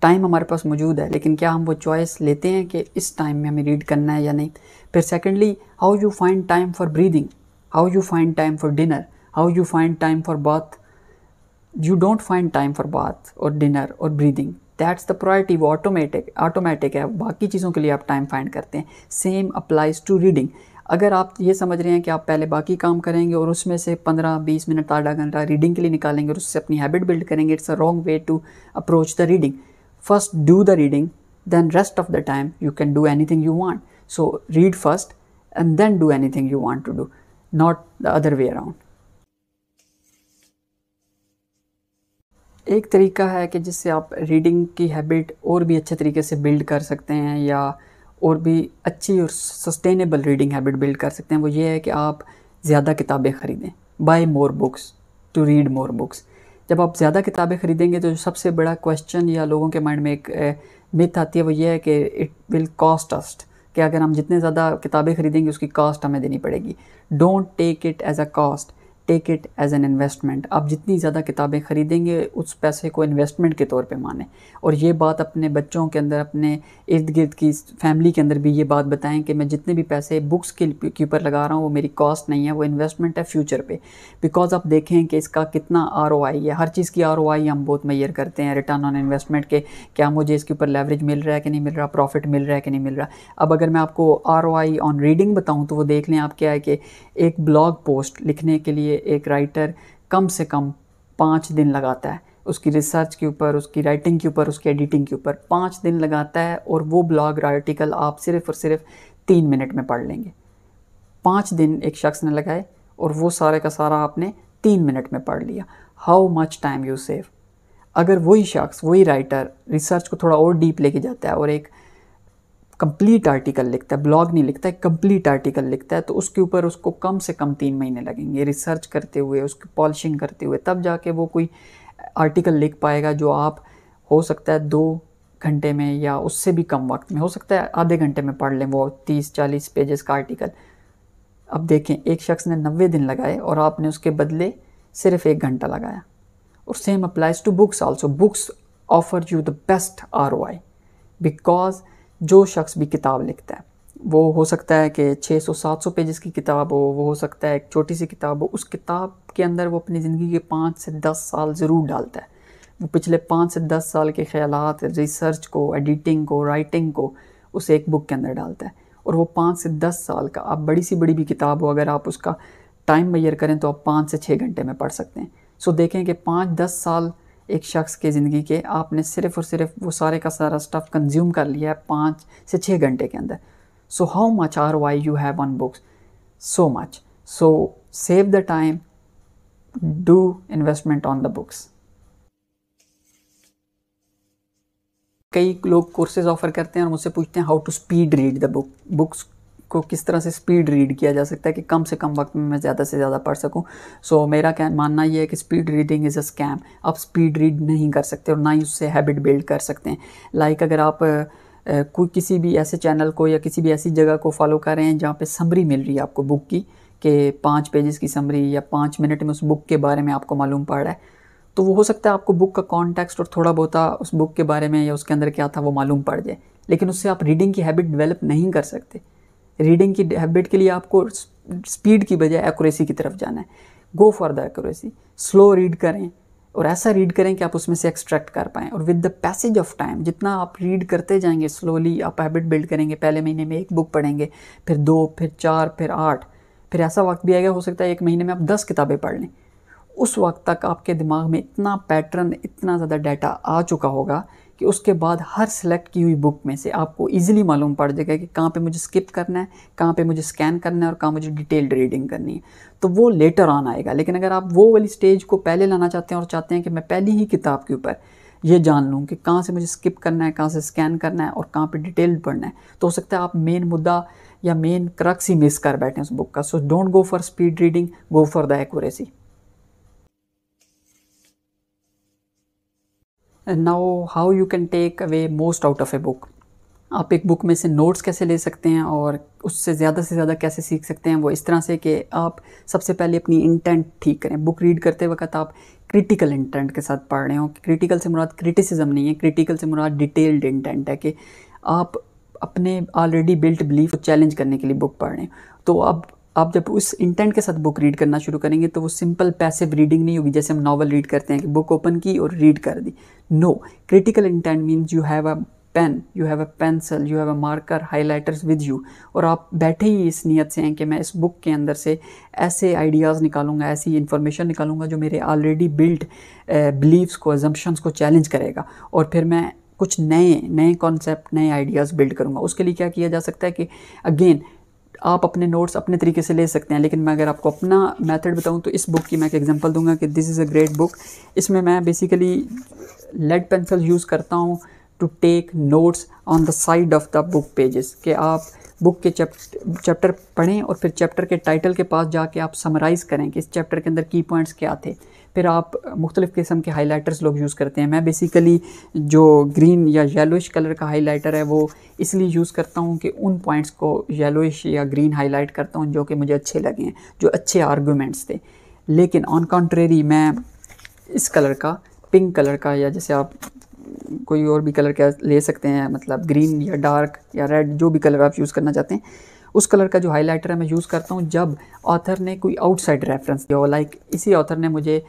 Time हमारे पास मौजूद है, लेकिन क्या हम वो चॉइस लेते हैं कि इस टाइम में हमें रीड करना है या नहीं। फिर secondly, how you find time for breathing, how you find time for dinner, how you find time for bath. You don't find time for bath और डिनर और ब्रीदिंग, दैट्स द प्रायोरिटी। वो ऑटोमेटिक है, बाकी चीज़ों के लिए आप टाइम फाइंड करते हैं। Same applies to reading. अगर आप ये समझ रहे हैं कि आप पहले बाकी काम करेंगे और उसमें से 15-20 मिनट, आधा घंटा रीडिंग के लिए निकालेंगे और उससे अपनी हैबिट बिल्ड करेंगे, it's a wrong way to approach the reading. First do the reading, then rest of the time you can do anything you want. So read first and then do anything you want to do, not the other way around. एक तरीका है कि जिससे आप रीडिंग की हैबिट और भी अच्छे तरीके से बिल्ड कर सकते हैं, या और भी अच्छी और सस्टेनेबल रीडिंग हैबिट बिल्ड कर सकते हैं, वो ये है कि आप ज़्यादा किताबें ख़रीदें। Buy more books to read more books. जब आप ज़्यादा किताबें ख़रीदेंगे तो जो सबसे बड़ा क्वेश्चन या लोगों के माइंड में एक मिथ आती है, वो ये है कि इट विल कॉस्ट अस, कि अगर हम जितने ज़्यादा किताबें ख़रीदेंगे उसकी कॉस्ट हमें देनी पड़ेगी। Don't take it as a cost, take it as an investment. आप जितनी ज़्यादा किताबें ख़रीदेंगे उस पैसे को इन्वेस्टमेंट के तौर पे मानें। और ये बात अपने बच्चों के अंदर, अपने इर्द गिर्द की फैमिली के अंदर भी ये बात बताएं कि मैं जितने भी पैसे बुक्स के ऊपर लगा रहा हूँ वो मेरी कॉस्ट नहीं है, वो इन्वेस्टमेंट है फ्यूचर पे। बिकॉज आप देखें कि इसका कितना ROI है। हर चीज़ की ROI हम बहुत मेजर करते हैं, रिटर्न ऑन इन्वेस्टमेंट के, क्या मुझे इसके ऊपर लेवरेज मिल रहा है कि नहीं मिल रहा, प्रॉफिट मिल रहा है कि नहीं मिल रहा। अब अगर मैं आपको ROI ऑन रीडिंग बताऊँ तो वो देख लें आप, क्या है कि एक ब्लॉग पोस्ट लिखने के लिए एक राइटर कम से कम 5 दिन लगाता है, उसकी रिसर्च के ऊपर, उसकी राइटिंग के ऊपर, उसकी एडिटिंग के ऊपर 5 दिन लगाता है। और वो ब्लॉग आर्टिकल आप सिर्फ़ और सिर्फ 3 मिनट में पढ़ लेंगे। 5 दिन एक शख्स ने लगाए और वो सारे का सारा आपने 3 मिनट में पढ़ लिया। How much time you save. अगर वही शख्स, वही राइटर रिसर्च को थोड़ा और डीप लेके जाता है और एक कंप्लीट आर्टिकल लिखता है, ब्लॉग नहीं लिखता है, कंप्लीट आर्टिकल लिखता है, तो उसके ऊपर उसको कम से कम 3 महीने लगेंगे रिसर्च करते हुए, उसकी पॉलिशिंग करते हुए, तब जाके वो कोई आर्टिकल लिख पाएगा जो आप हो सकता है 2 घंटे में या उससे भी कम वक्त में, हो सकता है आधे घंटे में पढ़ लें वो 30-40 पेजेस का आर्टिकल। अब देखें, एक शख्स ने 90 दिन लगाए और आपने उसके बदले सिर्फ 1 घंटा लगाया। और same applies to books also. Books offer you the best ROI, because जो शख्स भी किताब लिखता है, वो हो सकता है कि 600-700 पेजेस की किताब हो, वो हो सकता है एक छोटी सी किताब हो, उस किताब के अंदर वो अपनी ज़िंदगी के 5 से 10 साल ज़रूर डालता है। वो पिछले 5 से 10 साल के ख्यालात, रिसर्च को, एडिटिंग को, राइटिंग को उस एक बुक के अंदर डालता है। और वो 5 से 10 साल का, आप बड़ी सी बड़ी भी किताब हो, अगर आप उसका टाइम मेजर करें तो आप 5 से 6 घंटे में पढ़ सकते हैं। सो देखें कि 5-10 साल एक शख्स के ज़िंदगी के, आपने सिर्फ़ और सिर्फ वो सारे का सारा स्टफ़ कंज्यूम कर लिया है 5 से 6 घंटे के अंदर। So how much ROI you have on books? So much. So save the time, do investment on the books. कई लोग कोर्सेज ऑफ़र करते हैं और मुझसे पूछते हैं how to speed read the book. Books को किस तरह से स्पीड रीड किया जा सकता है कि कम से कम वक्त में मैं ज़्यादा से ज़्यादा पढ़ सकूं। सो मेरा क्या मानना ये है कि speed reading is a scam. आप स्पीड रीड नहीं कर सकते और ना ही उससे हैबिट बिल्ड कर सकते हैं। लाइक अगर आप कोई किसी भी ऐसे चैनल को या किसी भी ऐसी जगह को फॉलो कर रहे हैं जहाँ पे समरी मिल रही है आपको बुक की, कि 5 पेजेस की समरी या 5 मिनट में उस बुक के बारे में आपको मालूम पड़ रहा है, तो वो हो सकता है आपको बुक का कॉन्टेक्स्ट और थोड़ा बहुत उस बुक के बारे में या उसके अंदर क्या था वो मालूम पड़ जाए, लेकिन उससे आप रीडिंग की हैबिट डेवलप नहीं कर सकते। रीडिंग की हैबिट के लिए आपको स्पीड की बजाय एक्यूरेसी की तरफ जाना है। गो for the accuracy. Slow read करें और ऐसा रीड करें कि आप उसमें से एक्सट्रैक्ट कर पाएँ। और with the passage of time, जितना आप रीड करते जाएंगे स्लोली, आप हैबिट बिल्ड करेंगे। पहले महीने में 1 बुक पढ़ेंगे, फिर 2, फिर 4, फिर 8, फिर ऐसा वक्त भी आएगा हो सकता है 1 महीने में आप 10 किताबें पढ़ लें। उस वक्त तक आपके दिमाग में इतना पैटर्न, इतना ज़्यादा डाटा आ चुका होगा कि उसके बाद हर सेलेक्ट की हुई बुक में से आपको इजीली मालूम पड़ जाएगा कि कहाँ पे मुझे स्किप करना है, कहाँ पे मुझे स्कैन करना है और कहाँ मुझे डिटेल्ड रीडिंग करनी है। तो वो लेटर ऑन आएगा। लेकिन अगर आप वो वाली स्टेज को पहले लाना चाहते हैं और चाहते हैं कि मैं पहली ही किताब के ऊपर ये जान लूँ कि कहाँ से मुझे स्किप करना है, कहाँ से स्कैन करना है और कहाँ पे डिटेल्ड पढ़ना है, तो हो सकता है आप मेन मुद्दा या मेन क्रक्स ही मिस कर बैठें उस बुक का। So don't go for speed reading, go for the accuracy. Now how you can take away most out of a book. आप एक बुक में से नोट्स कैसे ले सकते हैं और उससे ज़्यादा कैसे सीख सकते हैं, वो इस तरह से कि आप सबसे पहले अपनी इंटेंट ठीक करें। बुक रीड करते वक्त आप क्रिटिकल इंटेंट के साथ पढ़ रहे हो। क्रिटिकल से मुराद क्रिटिसिज्म नहीं है, क्रिटिकल से मुराद डिटेल्ड इंटेंट है कि आप अपने ऑलरेडी बिल्ट बिलीफ को चैलेंज करने के लिए बुक पढ़ रहे हैं। तो अब आप जब उस इंटेंट के साथ बुक रीड करना शुरू करेंगे तो वो सिंपल पैसिव रीडिंग नहीं होगी जैसे हम नॉवल रीड करते हैं कि बुक ओपन की और रीड कर दी। No, critical intent means you have a pen, you have a pencil, you have a marker, highlighters with you, और आप बैठे ही इस नियत से हैं कि मैं इस बुक के अंदर से ऐसे आइडियाज़ निकालूंगा, ऐसी इन्फॉर्मेशन निकालूंगा जो मेरे ऑलरेडी बिल्ट बिलीव्स को, अजम्पशंस को चैलेंज करेगा, और फिर मैं कुछ नए कॉन्सेप्ट, नए आइडियाज़ बिल्ड करूँगा। उसके लिए क्या किया जा सकता है कि अगेन आप अपने नोट्स अपने तरीके से ले सकते हैं, लेकिन मैं अगर आपको अपना मेथड बताऊं तो इस बुक की मैं एक एग्जांपल दूंगा कि this is a great book. इसमें मैं बेसिकली लेड पेंसिल यूज़ करता हूं to take notes on the side of the book pages, कि आप बुक के चैप्टर पढ़ें और फिर चैप्टर के टाइटल के पास जाके आप समराइज़ करें कि इस चैप्टर के अंदर की पॉइंट्स क्या थे। फिर आप मुख्तलिफ़ किस्म के हाइलाइटर्स लोग यूज़ करते हैं। मैं बेसिकली जो ग्रीन या येलोइश कलर का हाइलाइटर है वो इसलिए यूज़ करता हूँ कि उन पॉइंट्स को येलोइश या ग्रीन हाईलाइट करता हूँ जो कि मुझे अच्छे लगे हैं, जो अच्छे आर्गूमेंट्स थे। लेकिन ऑन कॉन्ट्रेरी मैं इस कलर का, पिंक कलर का, या जैसे आप कोई और भी कलर का ले सकते हैं, मतलब ग्रीन या डार्क या रेड, जो भी कलर आप यूज़ करना चाहते हैं, उस कलर का जो हाइलाइटर है मैं यूज़ करता हूँ जब ऑथर ने कोई आउटसाइड रेफरेंस दिया हो, लाइक इसी ऑथर ने मुझे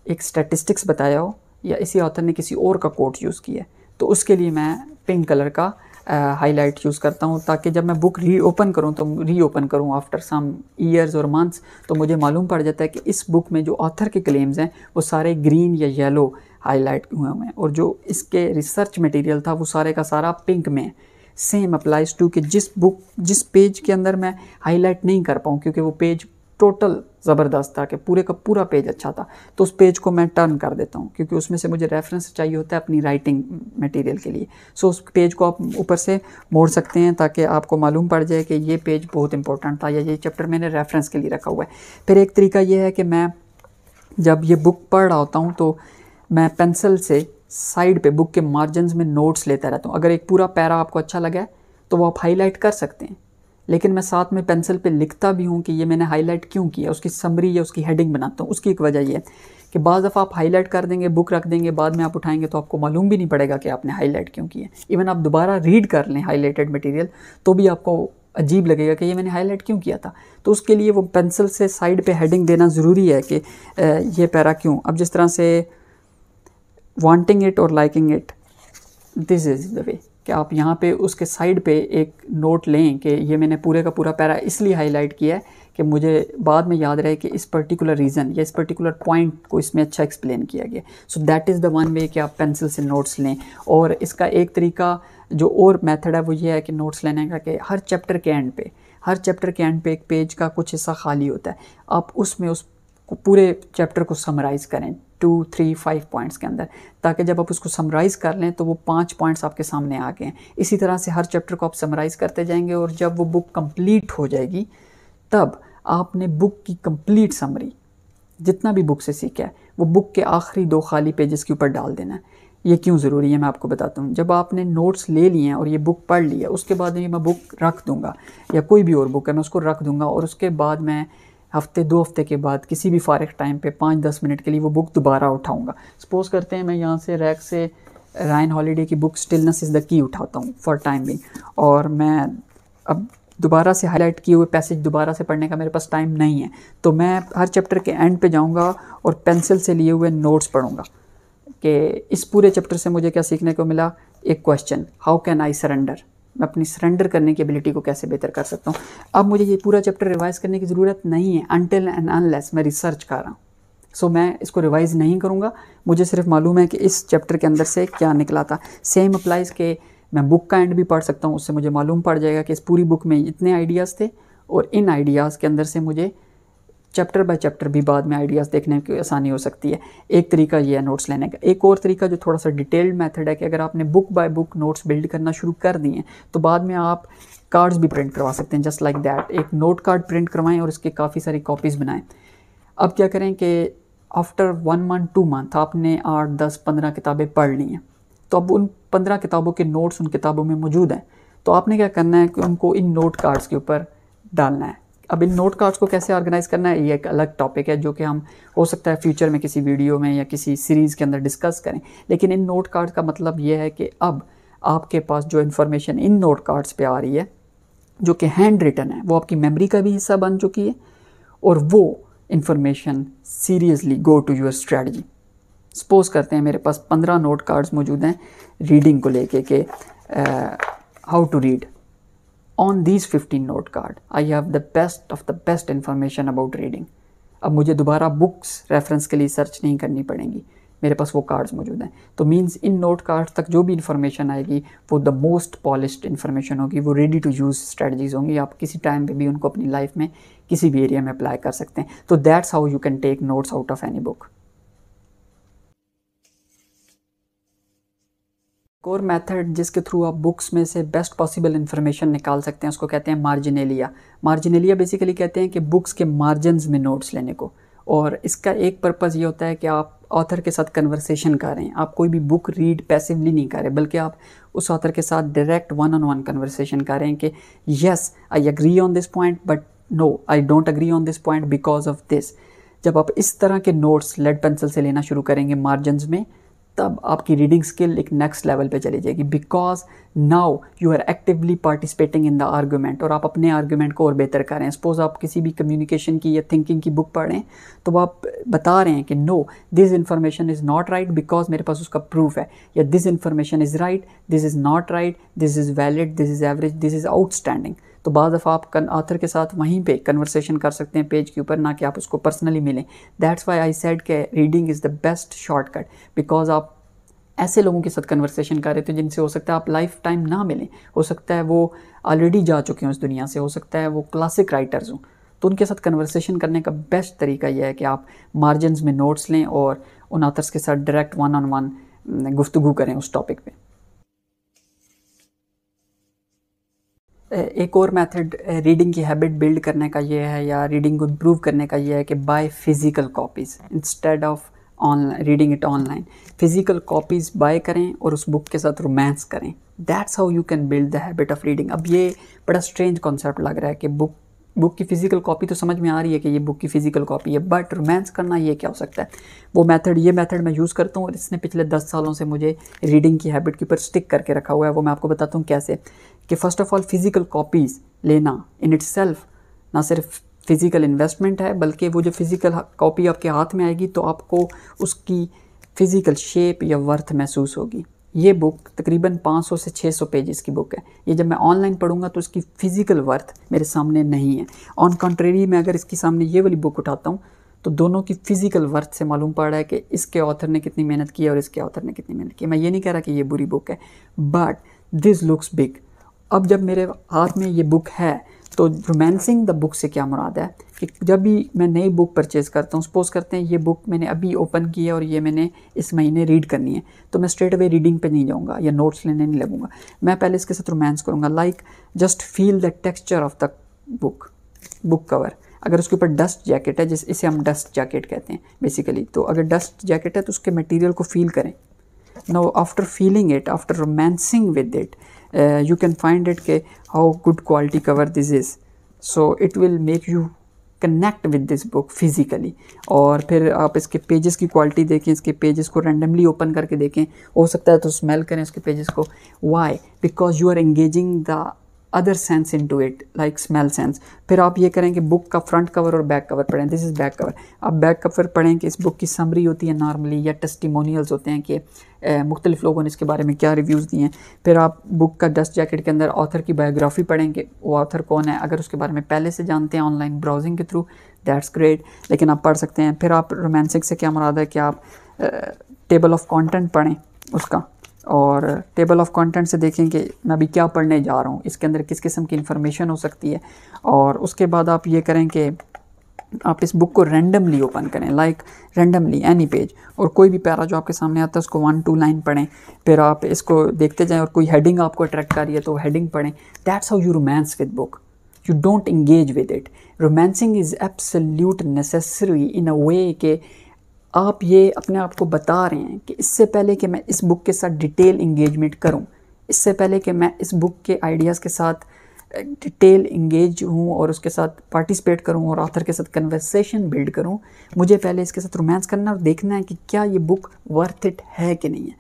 एक स्टैटिस्टिक्स बताया हो या इसी ऑथर ने किसी और का कोट यूज़ किया है, तो उसके लिए मैं पिंक कलर का हाईलाइट यूज़ करता हूँ, ताकि जब मैं बुक रीओपन करूँ तो रीओपन करूँ आफ्टर सम ईयर्स और मंथ्स, तो मुझे मालूम पड़ जाता है कि इस बुक में जो ऑथर के क्लेम्स हैं वो सारे ग्रीन या येलो हाईलाइट हुए हुए हैं, और जो इसके रिसर्च मटेरियल था वो सारे का सारा पिंक में है। सेम अप्लाइज टू कि जिस पेज के अंदर मैं हाईलाइट नहीं कर पाऊँ क्योंकि वो पेज टोटल ज़बरदस्त था कि पूरे का पूरा पेज अच्छा था, तो उस पेज को मैं टर्न कर देता हूँ क्योंकि उसमें से मुझे रेफरेंस चाहिए होता है अपनी राइटिंग मटेरियल के लिए। सो उस पेज को आप ऊपर से मोड़ सकते हैं ताकि आपको मालूम पड़ जाए कि ये पेज बहुत इंपॉर्टेंट था या ये चैप्टर मैंने रेफरेंस के लिए रखा हुआ है। फिर एक तरीका ये है कि मैं जब ये बुक पढ़ रहा होता हूँ तो मैं पेंसिल से साइड पे बुक के मार्जिन्स में नोट्स लेता रहता हूँ। अगर एक पूरा पैरा आपको अच्छा लगा है तो वो आप हाईलाइट कर सकते हैं, लेकिन मैं साथ में पेंसिल पे लिखता भी हूँ कि ये मैंने हाईलाइट क्यों किया, उसकी समरी या उसकी हेडिंग बनाता हूँ। उसकी एक वजह ये है कि बाज़ दफ़ा आप हाईलाइट कर देंगे, बुक रख देंगे, बाद में आप उठाएंगे तो आपको मालूम भी नहीं पड़ेगा कि आपने हाईलाइट क्यों किया। इवन आप दोबारा रीड कर लें हाईलाइटेड मटेरियल तो भी आपको अजीब लगेगा कि ये मैंने हाईलाइट क्यों किया था। तो उसके लिए वो पेंसिल से साइड पे हेडिंग देना ज़रूरी है कि ये पैरा क्यों। अब जिस तरह से वांटिंग इट और liking it, this is the way कि आप यहाँ पे उसके साइड पे एक नोट लें कि ये मैंने पूरे का पूरा पैरा इसलिए हाईलाइट किया है कि मुझे बाद में याद रहे कि इस पर्टिकुलर रीज़न या इस पर्टिकुलर पॉइंट को इसमें अच्छा एक्सप्लेन किया गया। सो that is the one way कि आप पेंसिल से नोट्स लें। और इसका एक तरीका जो और मेथड है वो ये है कि नोट्स लेने का कि हर चैप्टर के एंड पे एक पेज का कुछ हिस्सा खाली होता है, आप उसमें उस पूरे चैप्टर को समराइज़ करें 2, 3, 5 पॉइंट्स के अंदर, ताकि जब आप उसको समराइज़ कर लें तो वो 5 पॉइंट्स आपके सामने आ गए हैं। इसी तरह से हर चैप्टर को आप समराइज़ करते जाएंगे और जब वो बुक कंप्लीट हो जाएगी तब आपने बुक की कंप्लीट समरी, जितना भी बुक से सीखा है, वो बुक के आखिरी 2 खाली पेजेस के ऊपर डाल देना है। ये क्यों ज़रूरी है मैं आपको बताता हूँ। जब आपने नोट्स ले लिए हैं और ये बुक पढ़ लिया, उसके बाद में मैं बुक रख दूँगा या कोई भी और बुक है मैं उसको रख दूँगा, और उसके बाद मैं हफ्ते 2 हफ्ते के बाद किसी भी फारिग टाइम पे 5-10 मिनट के लिए वो बुक दोबारा उठाऊँगा। सपोज़ करते हैं मैं यहाँ से रैक से रायन हॉलिडे की book stillness is the key उठाता हूँ फॉर टाइम बिंग, और मैं अब दोबारा से हाईलाइट किए हुए पैसेज दोबारा से पढ़ने का मेरे पास टाइम नहीं है, तो मैं हर चैप्टर के एंड पे जाऊँगा और पेंसिल से लिए हुए नोट्स पढ़ूँगा कि इस पूरे चैप्टर से मुझे क्या सीखने को मिला। एक question, how can I surrender, मैं अपनी सरेंडर करने की एबिलिटी को कैसे बेहतर कर सकता हूँ। अब मुझे ये पूरा चैप्टर रिवाइज़ करने की ज़रूरत नहीं है अनटिल एंड अनलेस मैं रिसर्च कर रहा हूँ। सो मैं इसको रिवाइज़ नहीं करूँगा, मुझे सिर्फ मालूम है कि इस चैप्टर के अंदर से क्या निकला था। सेम अप्लाइज़ के मैं बुक का एंड भी पढ़ सकता हूँ, उससे मुझे मालूम पड़ जाएगा कि इस पूरी बुक में इतने आइडियाज़ थे और इन आइडियाज़ के अंदर से मुझे चैप्टर बाय चैप्टर भी बाद में आइडियाज़ देखने की आसानी हो सकती है। एक तरीका ये है नोट्स लेने का। एक और तरीका जो थोड़ा सा डिटेल्ड मेथड है कि अगर आपने book by book notes build करना शुरू कर दिए तो बाद में आप कार्ड्स भी प्रिंट करवा सकते हैं, जस्ट लाइक दैट। एक नोट कार्ड प्रिंट करवाएं और इसके काफ़ी सारी कॉपीज़ बनाएं। अब क्या करें कि आफ्टर 1 मंथ 2 मंथ आपने 8, 10, 15 किताबें पढ़ ली हैं, तो अब उन 15 किताबों के नोट्स उन किताबों में मौजूद हैं, तो आपने क्या करना है कि उनको इन नोट कार्ड्स के ऊपर डालना है। अब इन नोट कार्ड्स को कैसे ऑर्गेनाइज़ करना है ये एक अलग टॉपिक है जो कि हम हो सकता है फ्यूचर में किसी वीडियो में या किसी सीरीज़ के अंदर डिस्कस करें। लेकिन इन नोट कार्ड्स का मतलब ये है कि अब आपके पास जो इन्फॉर्मेशन इन नोट कार्ड्स पे आ रही है जो कि हैंड रिटन है, वो आपकी मेमोरी का भी हिस्सा बन चुकी है और वो information seriously go to your strategy. Suppose करते हैं मेरे पास 15 नोट कार्ड्स मौजूद हैं रीडिंग को लेके कि how to read. On these 15 note card, I have the best of the best information about reading. अब मुझे दोबारा बुक्स रेफरेंस के लिए सर्च नहीं करनी पड़ेंगी, मेरे पास वो कार्ड्स मौजूद हैं। तो मीन्स इन नोट कार्ड्स तक जो भी इन्फॉर्मेशन आएगी वो द मोस्ट पॉलिश्ड इन्फॉर्मेशन होगी, वो रेडी टू यूज़ स्ट्रेटजीज होंगी। आप किसी टाइम पे भी उनको अपनी लाइफ में किसी भी एरिया में अप्लाई कर सकते हैं। तो that's how you can take notes out of any book. एक और मेथड जिसके थ्रू आप बुक्स में से बेस्ट पॉसिबल इन्फॉर्मेशन निकाल सकते हैं उसको कहते हैं मार्जिनेलिया। मार्जिनेलिया बेसिकली कहते हैं कि बुक्स के मार्जिन्स में नोट्स लेने को, और इसका एक पर्पज़ ये होता है कि आप ऑथर के साथ कन्वर्सेशन कर रहे हैं। आप कोई भी बुक रीड पैसिवली नहीं कर रहे, बल्कि आप उस ऑथर के साथ डायरेक्ट 1-on-1 कन्वर्सेशन कर रहे हैं कि yes I agree on this point but no I don't agree on this point because of this. जब आप इस तरह के नोट्स लेड पेंसिल से लेना शुरू करेंगे मार्जिन्स में, तब आपकी रीडिंग स्किल एक नेक्स्ट लेवल पे चली जाएगी, because now you are actively participating in the argument, और आप अपने आर्गूमेंट को और बेहतर कर रहे हैं। सपोज आप किसी भी कम्युनिकेशन की या थिंकिंग की बुक पढ़ रहे हैं, तो आप बता रहे हैं कि no, this information is not right because मेरे पास उसका प्रूफ है, या this information is right, this is not right, this is valid, this is average, this is outstanding. तो बाद दफ़ा आप ऑथर के साथ वहीं पे कन्वर्सेशन कर सकते हैं पेज के ऊपर, ना कि आप उसको पर्सनली मिलें। दैट्स वाई आई सेड कि reading is the best shortcut, because आप ऐसे लोगों के साथ कन्वर्सेशन कर रहे थे जिनसे हो सकता है आप लाइफ टाइम ना मिलें, हो सकता है वो ऑलरेडी जा चुके हों इस दुनिया से, हो सकता है वो क्लासिक राइटर्स हों। तो उनके साथ कन्वर्सेशन करने का बेस्ट तरीका यह है कि आप मार्जिन्स में नोट्स लें और उन ऑथर्स के साथ डायरेक्ट वन ऑन वन गुफ्तगू करें उस टॉपिक पे। एक और मेथड रीडिंग की हैबिट बिल्ड करने का ये है, या रीडिंग को इम्प्रूव करने का ये है कि buy physical copies instead of online reading it online. Physical copies buy करें और उस बुक के साथ रोमांस करें। That's how you can build the habit of reading. अब ये बड़ा स्ट्रेंज कॉन्सेप्ट लग रहा है कि बुक की फ़िज़िकल कॉपी तो समझ में आ रही है कि ये बुक की फ़िज़िकल कॉपी है, बट रोमांस करना ये क्या हो सकता है। ये मेथड मैं यूज़ करता हूँ और इसने पिछले 10 सालों से मुझे रीडिंग की हैबिट के ऊपर स्टिक करके रखा हुआ है। वो मैं आपको बताता हूँ कैसे। कि first of all physical copies लेना इन इटसेल्फ ना सिर्फ फ़िज़िकल इन्वेस्टमेंट है, बल्कि वो जो फ़िज़िकल कॉपी आपके हाथ में आएगी तो आपको उसकी फ़िज़िकल शेप या वर्थ महसूस होगी। ये बुक तकरीबन 500 से 600 पेजेस की बुक है। ये जब मैं ऑनलाइन पढ़ूंगा तो इसकी फ़िज़िकल वर्थ मेरे सामने नहीं है। ऑन कंट्रेरी मैं अगर इसके सामने ये वाली बुक उठाता हूँ तो दोनों की फ़िज़िकल वर्थ से मालूम पड़ रहा है कि इसके ऑथर ने कितनी मेहनत की है और इसके ऑथर ने कितनी मेहनत की है। मैं ये नहीं कह रहा कि ये बुरी बुक है, बट दिस लुक्स बिग। अब जब मेरे हाथ में ये बुक है तो रोमांसिंग द बुक से क्या मुराद है कि जब भी मैं नई बुक परचेज़ करता हूँ, सपोज़ करते हैं ये बुक मैंने अभी ओपन की है और ये मैंने इस महीने रीड करनी है, तो मैं स्ट्रेट अवे रीडिंग पे नहीं जाऊँगा या नोट्स लेने नहीं लगूँगा। मैं पहले इसके साथ रोमांस करूँगा, like just feel the texture of the book cover. अगर उसके ऊपर डस्ट जैकेट है, इसे हम डस्ट जैकेट कहते हैं बेसिकली, तो अगर डस्ट जैकेट है तो उसके मटेरियल को फील करें। Now after feeling it, after romancing with it, you can find it के how good quality cover this is, so it will make you connect with this book physically। और फिर आप इसके पेजेस की क्वालिटी देखें, इसके पेजेस को रैंडमली ओपन करके देखें, हो सकता है तो स्मेल करें इसके पेजेस को। why? because you are engaging the other sense into it, like smell sense. फिर आप ये करें कि बुक का फ्रंट कवर और बैक कवर पढ़ें। This is back cover. आप बैक कवर पढ़ें कि इस बुक की समरी होती है नॉर्मली, या टेस्टिमोनियल्स होते हैं कि मुख्तलिफ लोगों ने इसके बारे में क्या रिव्यूज़ दिए हैं। फिर आप बुक का डस्ट जैकेट के अंदर ऑथर की बायोग्राफी पढ़ें कि वो ऑथर कौन है। अगर उसके बारे में पहले से जानते हैं ऑनलाइन ब्राउजिंग के थ्रू, दैट्स ग्रेट, लेकिन आप पढ़ सकते हैं। फिर आप रोमांसिक से क्या मुराद है कि आप टेबल ऑफ कंटेंट पढ़ें उसका, और टेबल ऑफ कंटेंट से देखें कि मैं अभी क्या पढ़ने जा रहा हूँ, इसके अंदर किस किस्म की इन्फॉर्मेशन हो सकती है। और उसके बाद आप ये करें कि आप इस बुक को रैंडमली ओपन करें, लाइक रैंडमली एनी पेज, और कोई भी पैरा जो आपके सामने आता है उसको 1-2 लाइन पढ़ें। फिर आप इसको देखते जाएं और कोई हेडिंग आपको अट्रैक्ट कर रही है तो हेडिंग पढ़ें। That's how you romance with book, you don't engage with it. Romancing is absolute necessary in a way कि आप ये अपने आप को बता रहे हैं कि इससे पहले कि मैं इस बुक के साथ डिटेल इंगेजमेंट करूं, इससे पहले कि मैं इस बुक के आइडियाज़ के साथ डिटेल इंगेज हूं और उसके साथ पार्टिसिपेट करूं और ऑथर के साथ कन्वर्सेशन बिल्ड करूं, मुझे पहले इसके साथ रोमांस करना और देखना है कि क्या ये बुक वर्थ इट है कि नहीं है।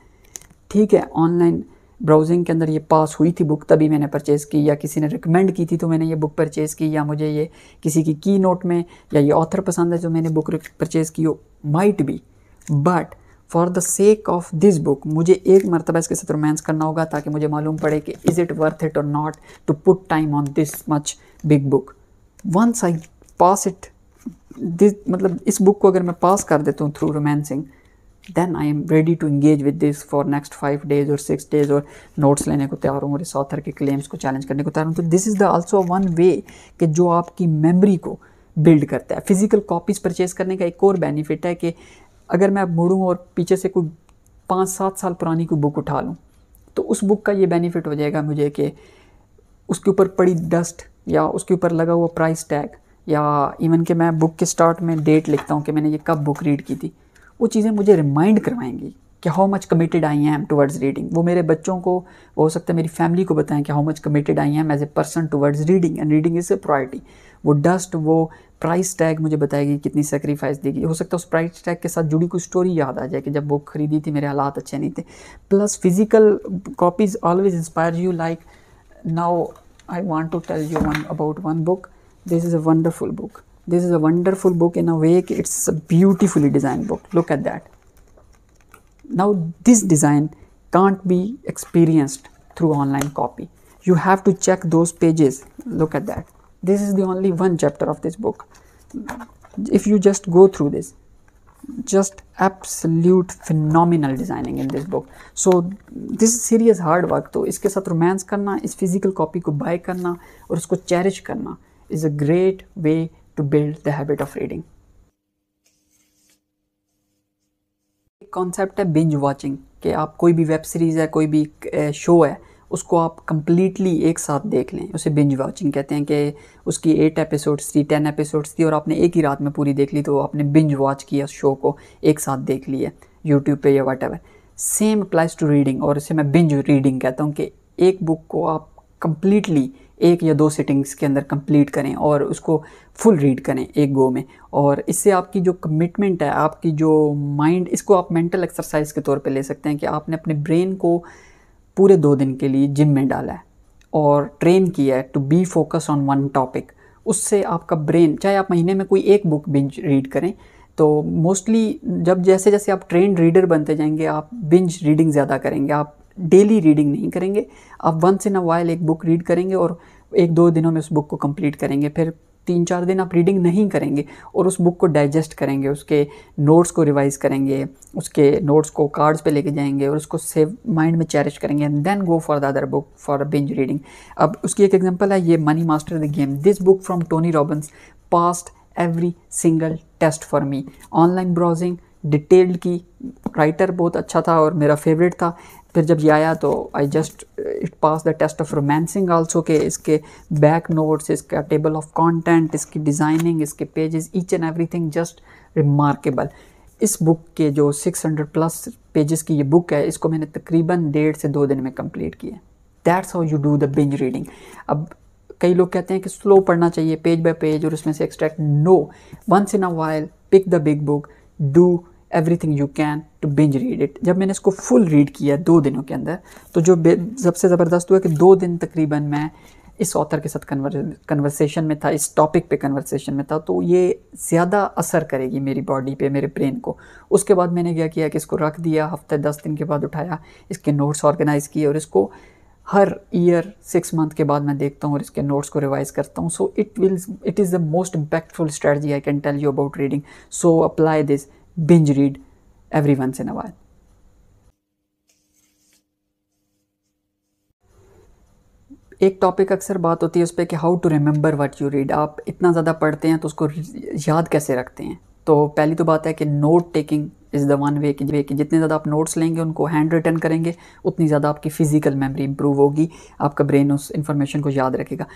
ठीक है, ऑनलाइन ब्राउजिंग के अंदर ये पास हुई थी बुक तभी मैंने परचेज़ की, या किसी ने रिकमेंड की थी तो मैंने ये बुक परचेज़ की, या मुझे ये किसी की नोट में या ये ऑथर पसंद है जो मैंने बुक परचेज़ की हो, might be. But for the sake of this book मुझे एक मरतबा इसके साथ रोमांस करना होगा ताकि मुझे मालूम पड़े कि इज़ इट वर्थ इट और not to put time on this much big book. Once I pass it, this मतलब इस बुक को अगर मैं पास कर देता हूँ through romancing, then I am ready to engage with this for next 5 days or 6 days, और नोट्स लेने को तैयार हूँ और इस ऑथर के क्लेम्स को चैलेंज करने को तैयार हूँ। तो this is the also one way कि जो आपकी मेमोरी को बिल्ड करता है। फिज़िकल कॉपीज़ परचेज़ करने का एक और बेनिफिट है कि अगर मैं मुड़ूँ और पीछे से कोई 5-7 साल पुरानी कोई बुक उठा लूँ तो उस बुक का ये बेनिफिट हो जाएगा मुझे कि उसके ऊपर पड़ी डस्ट या उसके ऊपर लगा हुआ प्राइस टैग, या इवन कि मैं बुक के स्टार्ट में डेट लिखता हूँ कि मैंने ये कब बुक रीड की थी, वो चीज़ें मुझे रिमाइंड करवाएंगी कि how much committed I M towards reading. वो मेरे बच्चों को, हो सकता है मेरी फैमिली को बताएं कि how much committed I am as a person towards reading, and reading is a priority. वो डस्ट, वो प्राइस टैग मुझे बताएगी कितनी सेक्रीफाइस देगी। हो सकता है उस प्राइस टैग के साथ जुड़ी कोई स्टोरी याद आ जाए कि जब बुक खरीदी थी मेरे हालात अच्छे नहीं थे। Plus physical copies always inspire you. Like now I want to tell you about one book. This is a wonderful book. This is a wonderful book in a way. It's a beautifully designed book. Look at that. Now this design can't be experienced through online copy. You have to check those pages. Look at that. This is the only one chapter of this book. If you just go through this, just absolute phenomenal designing in this book. So this is serious hard work. तो इसके साथ रोमांस करना, इस फिजिकल कॉपी को बाय करना और उसको चेरिश करना is a great way to build the habit of reading. Concept है बिंज वॉचिंग, कि आप कोई भी वेब सीरीज़ है, कोई भी शो है, उसको आप कंप्लीटली एक साथ देख लें, उसे बिंज वॉचिंग कहते हैं। कि उसकी 8 एपिसोड्स थी, 10 एपिसोड्स थी और आपने एक ही रात में पूरी देख ली, तो आपने बिंज वॉच किया, उस शो को एक साथ देख लिया यूट्यूब पे या whatever. Same applies to reading, और इसे मैं बिंज रीडिंग कहता हूँ कि एक बुक को आप कंप्लीटली 1 या 2 सिटिंग्स के अंदर कंप्लीट करें और उसको फुल रीड करें एक गो में। और इससे आपकी जो कमिटमेंट है, आपकी जो माइंड, इसको आप मेंटल एक्सरसाइज के तौर पे ले सकते हैं कि आपने अपने ब्रेन को पूरे 2 दिन के लिए जिम में डाला है और ट्रेन किया है to be focus on one topic. उससे आपका ब्रेन, चाहे आप महीने में कोई एक बुक बिंज रीड करें, तो मोस्टली जब जैसे जैसे आप ट्रेंड रीडर बनते जाएंगे, आप बिंज रीडिंग ज़्यादा करेंगे। आप डेली रीडिंग नहीं करेंगे, आप वंस इन अ वाइल एक बुक रीड करेंगे और 1-2 दिनों में उस बुक को कंप्लीट करेंगे। फिर 3-4 दिन आप रीडिंग नहीं करेंगे और उस बुक को डाइजेस्ट करेंगे, उसके नोट्स को रिवाइज करेंगे, उसके नोट्स को कार्ड्स पे लेके जाएंगे और उसको सेव माइंड में चेरिश करेंगे and then go for the other book for a binge reading. अब उसकी एक एग्जांपल है ये money master the game. This book from Tony Robbins passed every single test for me. Online browsing, detailed की, राइटर बहुत अच्छा था और मेरा फेवरेट था। फिर जब ये आया तो I just it pass the test of romancing also, के इसके बैक नोट्स, इसका टेबल ऑफ कंटेंट, इसकी डिज़ाइनिंग, इसके pages, each and everything just remarkable. इस बुक के जो 600+ पेजेस की ये बुक है, इसको मैंने तकरीबन 1.5 से 2 दिन में कंप्लीट किया। That's how you do the binge reading. अब कई लोग कहते हैं कि स्लो पढ़ना चाहिए, पेज बाय पेज और उसमें से extract. No, once in a while pick the big book, do everything you can to binge read it. जब मैंने इसको फुल रीड किया 2 दिनों के अंदर, तो जो सबसे ज़बरदस्त हुआ कि 2 दिन तकरीबन मैं इस ऑथर के साथ कन्वर्सेशन में था, इस टॉपिक पे कन्वर्सेशन में था, तो ये ज़्यादा असर करेगी मेरी बॉडी पे, मेरे ब्रेन को। उसके बाद मैंने क्या किया कि इसको रख दिया, हफ्ते 10 दिन के बाद उठाया, इसके नोट्स ऑर्गेनाइज़ किए और इसको हर ईयर 6 मंथ के बाद मैं देखता हूँ और इसके नोट्स को रिवाइज करता हूँ। So it is the most impactful strategy I can tell you about reading. So apply this, binge read every once in a while. एक टॉपिक अक्सर बात होती है उस पर कि how to remember what you read. आप इतना ज़्यादा पढ़ते हैं तो उसको याद कैसे रखते हैं। तो पहली तो बात है कि note taking is the one way, कि जितने ज़्यादा आप नोट्स लेंगे, उनको हैंड रिटन करेंगे, उतनी ज़्यादा आपकी फ़िज़िकल मेमोरी इंप्रूव होगी, आपका ब्रेन उस इन्फॉर्मेशन को याद रखेगा।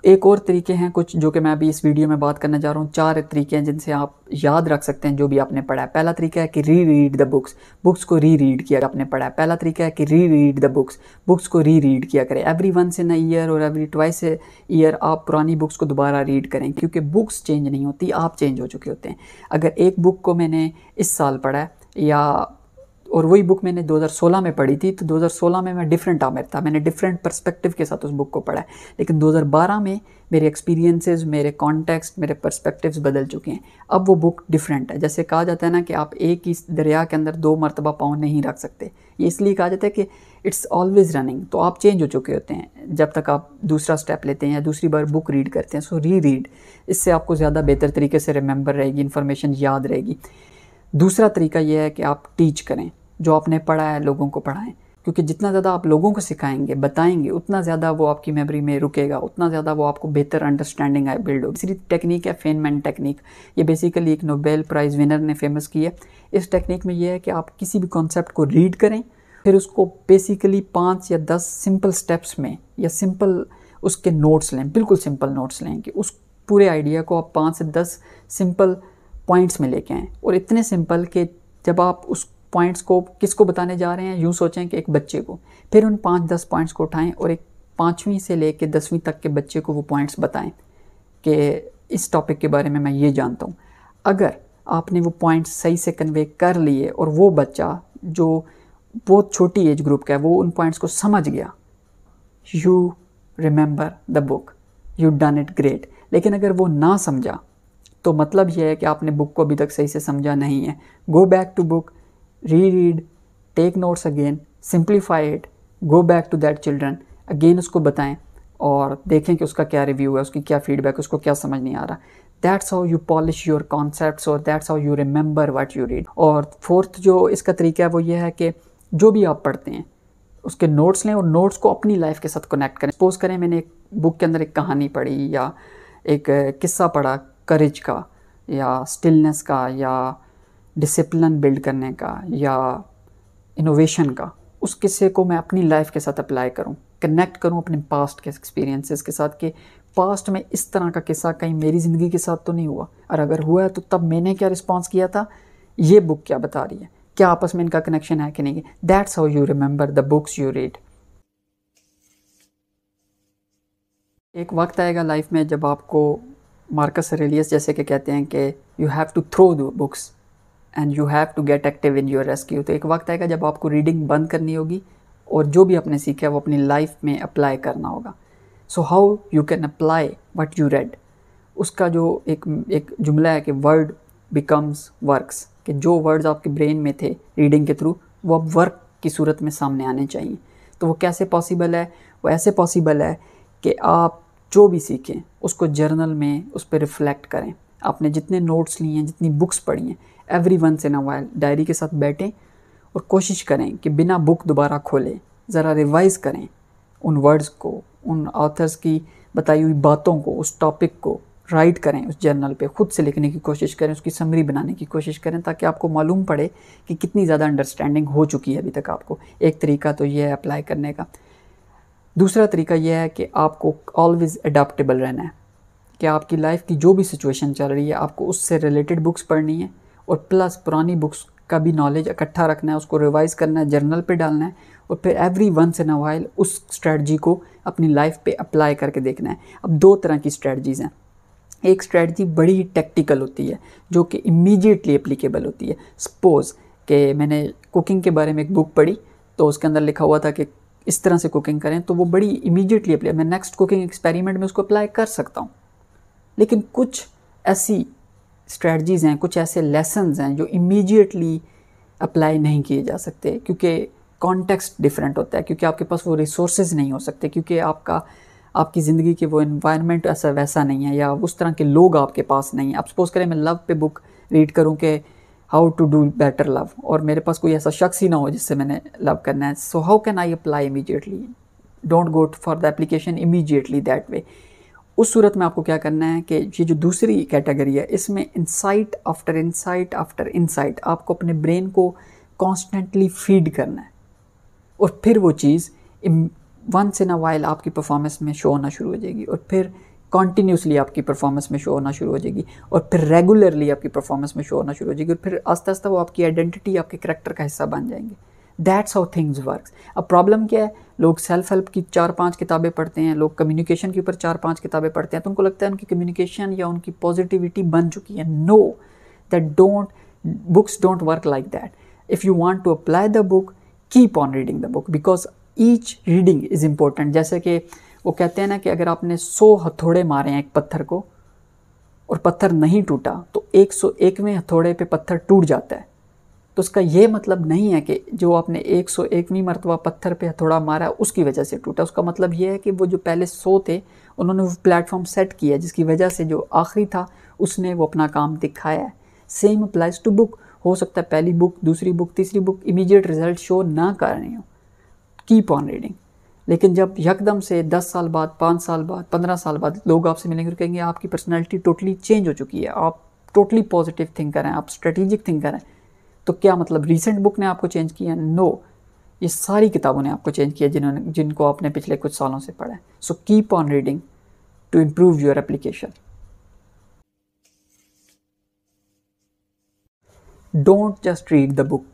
एक और तरीके हैं कुछ जो कि मैं अभी इस वीडियो में बात करना चाह रहा हूँ। 4 तरीके हैं जिनसे आप याद रख सकते हैं जो भी आपने पढ़ा है। पहला तरीका है कि री रीड द बुक्स, बुक्स को री रीड किया आपने पढ़ा है। पहला तरीका है कि री रीड द बुक्स, बुक्स को री रीड किया करें। Every once in a year और एवरी ट्वाइस ए ईयर आप पुरानी बुक्स को दोबारा रीड करें, क्योंकि बुक्स चेंज नहीं होती, आप चेंज हो चुके होते हैं। अगर एक बुक को मैंने इस साल पढ़ा है या और वही बुक मैंने 2016 में पढ़ी थी, तो 2016 में मैं डिफरेंट आमिर था, मैंने डिफरेंट पर्सपेक्टिव के साथ उस बुक को पढ़ा है। लेकिन 2012 में मेरे एक्सपीरियंसेस, मेरे कॉन्टेक्स्ट, मेरे पर्सपेक्टिव्स बदल चुके हैं। अब वो बुक डिफरेंट है। जैसे कहा जाता है ना कि आप एक ही दरिया के अंदर 2 मरतबा पाँव नहीं रख सकते, ये इसलिए कहा जाता है कि इट्स ऑलवेज रनिंग। तो आप चेंज हो चुके होते हैं जब तक आप दूसरा स्टेप लेते हैं या दूसरी बार बुक रीड करते हैं। सो री रीड, इससे आपको ज़्यादा बेहतर तरीके से रिमेंबर रहेगी, इन्फॉर्मेशन याद रहेगी। दूसरा तरीका यह है कि आप टीच करें, जो आपने पढ़ा है लोगों को पढ़ाएं, क्योंकि जितना ज़्यादा आप लोगों को सिखाएंगे, बताएंगे, उतना ज़्यादा वो आपकी मेमोरी में रुकेगा, उतना ज़्यादा वो आपको बेहतर अंडरस्टैंडिंग है बिल्ड होगी। तीसरी टेक्निक है फेनमैन टेक्निक। ये बेसिकली एक नोबेल प्राइज़ विनर ने फेमस की है। इस टेक्निक में ये है कि आप किसी भी कॉन्सेप्ट को रीड करें, फिर उसको बेसिकली 5 या 10 सिंपल स्टेप्स में या सिंपल उसके नोट्स लें, बिल्कुल सिंपल नोट्स लें कि उस पूरे आइडिया को आप 5 से 10 सिंपल पॉइंट्स में लेके आएँ। और इतने सिंपल कि जब आप उस पॉइंट्स को किसको बताने जा रहे हैं, यूँ सोचें कि एक बच्चे को, फिर उन 5-10 पॉइंट्स को उठाएं और एक 5वीं से लेकर 10वीं तक के बच्चे को वो पॉइंट्स बताएं कि इस टॉपिक के बारे में मैं ये जानता हूँ। अगर आपने वो पॉइंट्स सही से कन्वे कर लिए और वो बच्चा जो बहुत छोटी एज ग्रुप का है वो उन पॉइंट्स को समझ गया, you remember the book, you done it great. लेकिन अगर वो ना समझा तो मतलब यह है कि आपने बुक को अभी तक सही से समझा नहीं है। Go back to book, re read, take notes again, simplify it, go back to that children, again उसको बताएं और देखें कि उसका क्या रिव्यू है, उसकी क्या फीडबैक, उसको क्या समझ नहीं आ रहा। That's how you polish your concepts और that's how you remember what you read. और फोर्थ जो इसका तरीका है वो ये है कि जो भी आप पढ़ते हैं उसके नोट्स लें और नोट्स को अपनी लाइफ के साथ कनेक्ट करें। सपोज करें मैंने एक बुक के अंदर एक कहानी पढ़ी या एक किस्सा पढ़ा करेज का या स्टिलनेस का या डिसिप्लिन बिल्ड करने का या इनोवेशन का, उस किस्से को मैं अपनी लाइफ के साथ अप्लाई करूं, कनेक्ट करूं अपने पास्ट के एक्सपीरियंसेस के साथ कि पास्ट में इस तरह का किस्सा कहीं मेरी ज़िंदगी के साथ तो नहीं हुआ, और अगर हुआ है तो तब मैंने क्या रिस्पॉन्स किया था, ये बुक क्या बता रही है, क्या आपस में इनका कनेक्शन है कि नहीं। That's how you remember the books you read. एक वक्त आएगा लाइफ में जब आपको मार्कस ऑरेलियस जैसे कि कहते हैं कि you have to throw the books and you have to get active in your rescue. तो एक वक्त आएगा जब आपको रीडिंग बंद करनी होगी और जो भी आपने सीखा है वो अपनी लाइफ में अप्लाई करना होगा। So how you can apply what you read, उसका जो एक जुमला है कि वर्ड बिकम्स वर्क्स, कि जो वर्ड्स आपके ब्रेन में थे रीडिंग के थ्रू वो अब वर्क की सूरत में सामने आने चाहिए। तो वो कैसे पॉसिबल है? वो ऐसे पॉसिबल है कि आप जो भी सीखें उसको जर्नल में उस पर रिफ़्लेक्ट करें। आपने जितने नोट्स लिए हैं, जितनी बुक्स पढ़ी हैं, every once in a while diary के साथ बैठें और कोशिश करें कि बिना बुक दोबारा खोले ज़रा रिवाइज़ करें उन वर्ड्स को, उन ऑथर्स की बताई हुई बातों को, उस टॉपिक को राइट करें, उस जर्नल पे खुद से लिखने की कोशिश करें, उसकी समरी बनाने की कोशिश करें ताकि आपको मालूम पड़े कि कितनी ज़्यादा अंडरस्टैंडिंग हो चुकी है अभी तक आपको। एक तरीका तो ये है अप्लाई करने का। दूसरा तरीका यह है कि आपको ऑलवेज़ अडाप्टेबल रहना है, कि आपकी लाइफ की जो भी सिचुएशन चल रही है आपको उससे रिलेटेड बुक्स पढ़नी है और प्लस पुरानी बुक्स का भी नॉलेज इकट्ठा रखना है, उसको रिवाइज़ करना है, जर्नल पे डालना है और फिर every once in a while उस स्ट्रेटजी को अपनी लाइफ पे अप्लाई करके देखना है। अब दो तरह की स्ट्रेटजीज़ हैं। एक स्ट्रेटजी बड़ी टेक्टिकल होती है जो कि इमीडिएटली एप्लीकेबल होती है। सपोज़ कि मैंने कुकिंग के बारे में एक बुक पढ़ी तो उसके अंदर लिखा हुआ था कि इस तरह से कुकिंग करें, तो वो बड़ी इमीडिएटली अप्लाई, मैं नेक्स्ट कुकिंग एक्सपेरिमेंट में उसको अप्लाई कर सकता हूँ। लेकिन कुछ ऐसी स्ट्रेटजीज़ हैं, कुछ ऐसे लेसन्स हैं जो इमीडिएटली अप्लाई नहीं किए जा सकते क्योंकि कॉन्टेक्स्ट डिफरेंट होता है, क्योंकि आपके पास वो रिसोर्सेज नहीं हो सकते, क्योंकि आपकी ज़िंदगी के वो एनवायरनमेंट ऐसा वैसा नहीं है या उस तरह के लोग आपके पास नहीं है। आप सपोज़ करें मैं लव पे बुक रीड करूँ कि how to do better love और मेरे पास कोई ऐसा शख्स ही ना हो जिससे मैंने लव करना है। So how can I apply immediately? Don't go for the application immediately that way. उस सूरत में आपको क्या करना है कि ये जो दूसरी कैटेगरी है इसमें insight after insight after insight आपको अपने ब्रेन को कॉन्स्टेंटली फीड करना है और फिर वो चीज़ वंस इन अ वाइल आपकी परफॉर्मेंस में शो होना शुरू हो जाएगी और फिर कॉन्टीन्यूसली आपकी परफॉर्मेंस में शो होना शुरू हो जाएगी और फिर रेगुलरली आपकी परफॉर्मेंस में शो होना शुरू हो जाएगी और फिर आस्ता आस्ता वो आपकी आइडेंटिटी, आपके करैक्टर का हिस्सा बन जाएंगे। That's how things works. अब प्रॉब्लम क्या है, लोग सेल्फ हेल्प की 4-5 किताबें पढ़ते हैं, लोग कम्युनिकेशन के ऊपर 4-5 किताबें पढ़ते हैं तो उनको लगता है उनकी कम्युनिकेशन या उनकी पॉजिटिविटी बन चुकी है। No, books don't work like that. If you want to apply the book, keep on reading the book because each reading is important. जैसे कि वो कहते हैं ना कि अगर आपने 100 हथौड़े मारे हैं एक पत्थर को और पत्थर नहीं टूटा तो 101वें हथौड़े पे पत्थर टूट जाता है। तो उसका ये मतलब नहीं है कि जो आपने 101वीं मरतबा पत्थर पे हथौड़ा मारा उसकी वजह से टूटा। उसका मतलब ये है कि वो जो पहले 100 थे उन्होंने वो प्लेटफॉर्म सेट किया जिसकी वजह से जो आखिरी था उसने वो अपना काम दिखाया है। Same applies to book. हो सकता है पहली बुक, दूसरी बुक, तीसरी बुक इमीडिएट रिजल्ट शो ना कर रही हो, कीप ऑन रीडिंग। लेकिन जब यकदम से 10 साल बाद, 5 साल बाद, 15 साल बाद लोग आपसे मिलेंगे और कहेंगे आपकी पर्सनैलिटी टोटली चेंज हो चुकी है, आप टोटली पॉजिटिव थिंकर हैं, आप स्ट्रेटेजिक थिंकर हैं, तो क्या मतलब रिसेंट बुक ने आपको चेंज किया? नो, ये सारी किताबों ने आपको चेंज किया जिनको आपने पिछले कुछ सालों से पढ़ा है। So keep on reading to improve your application. Don't just read the book,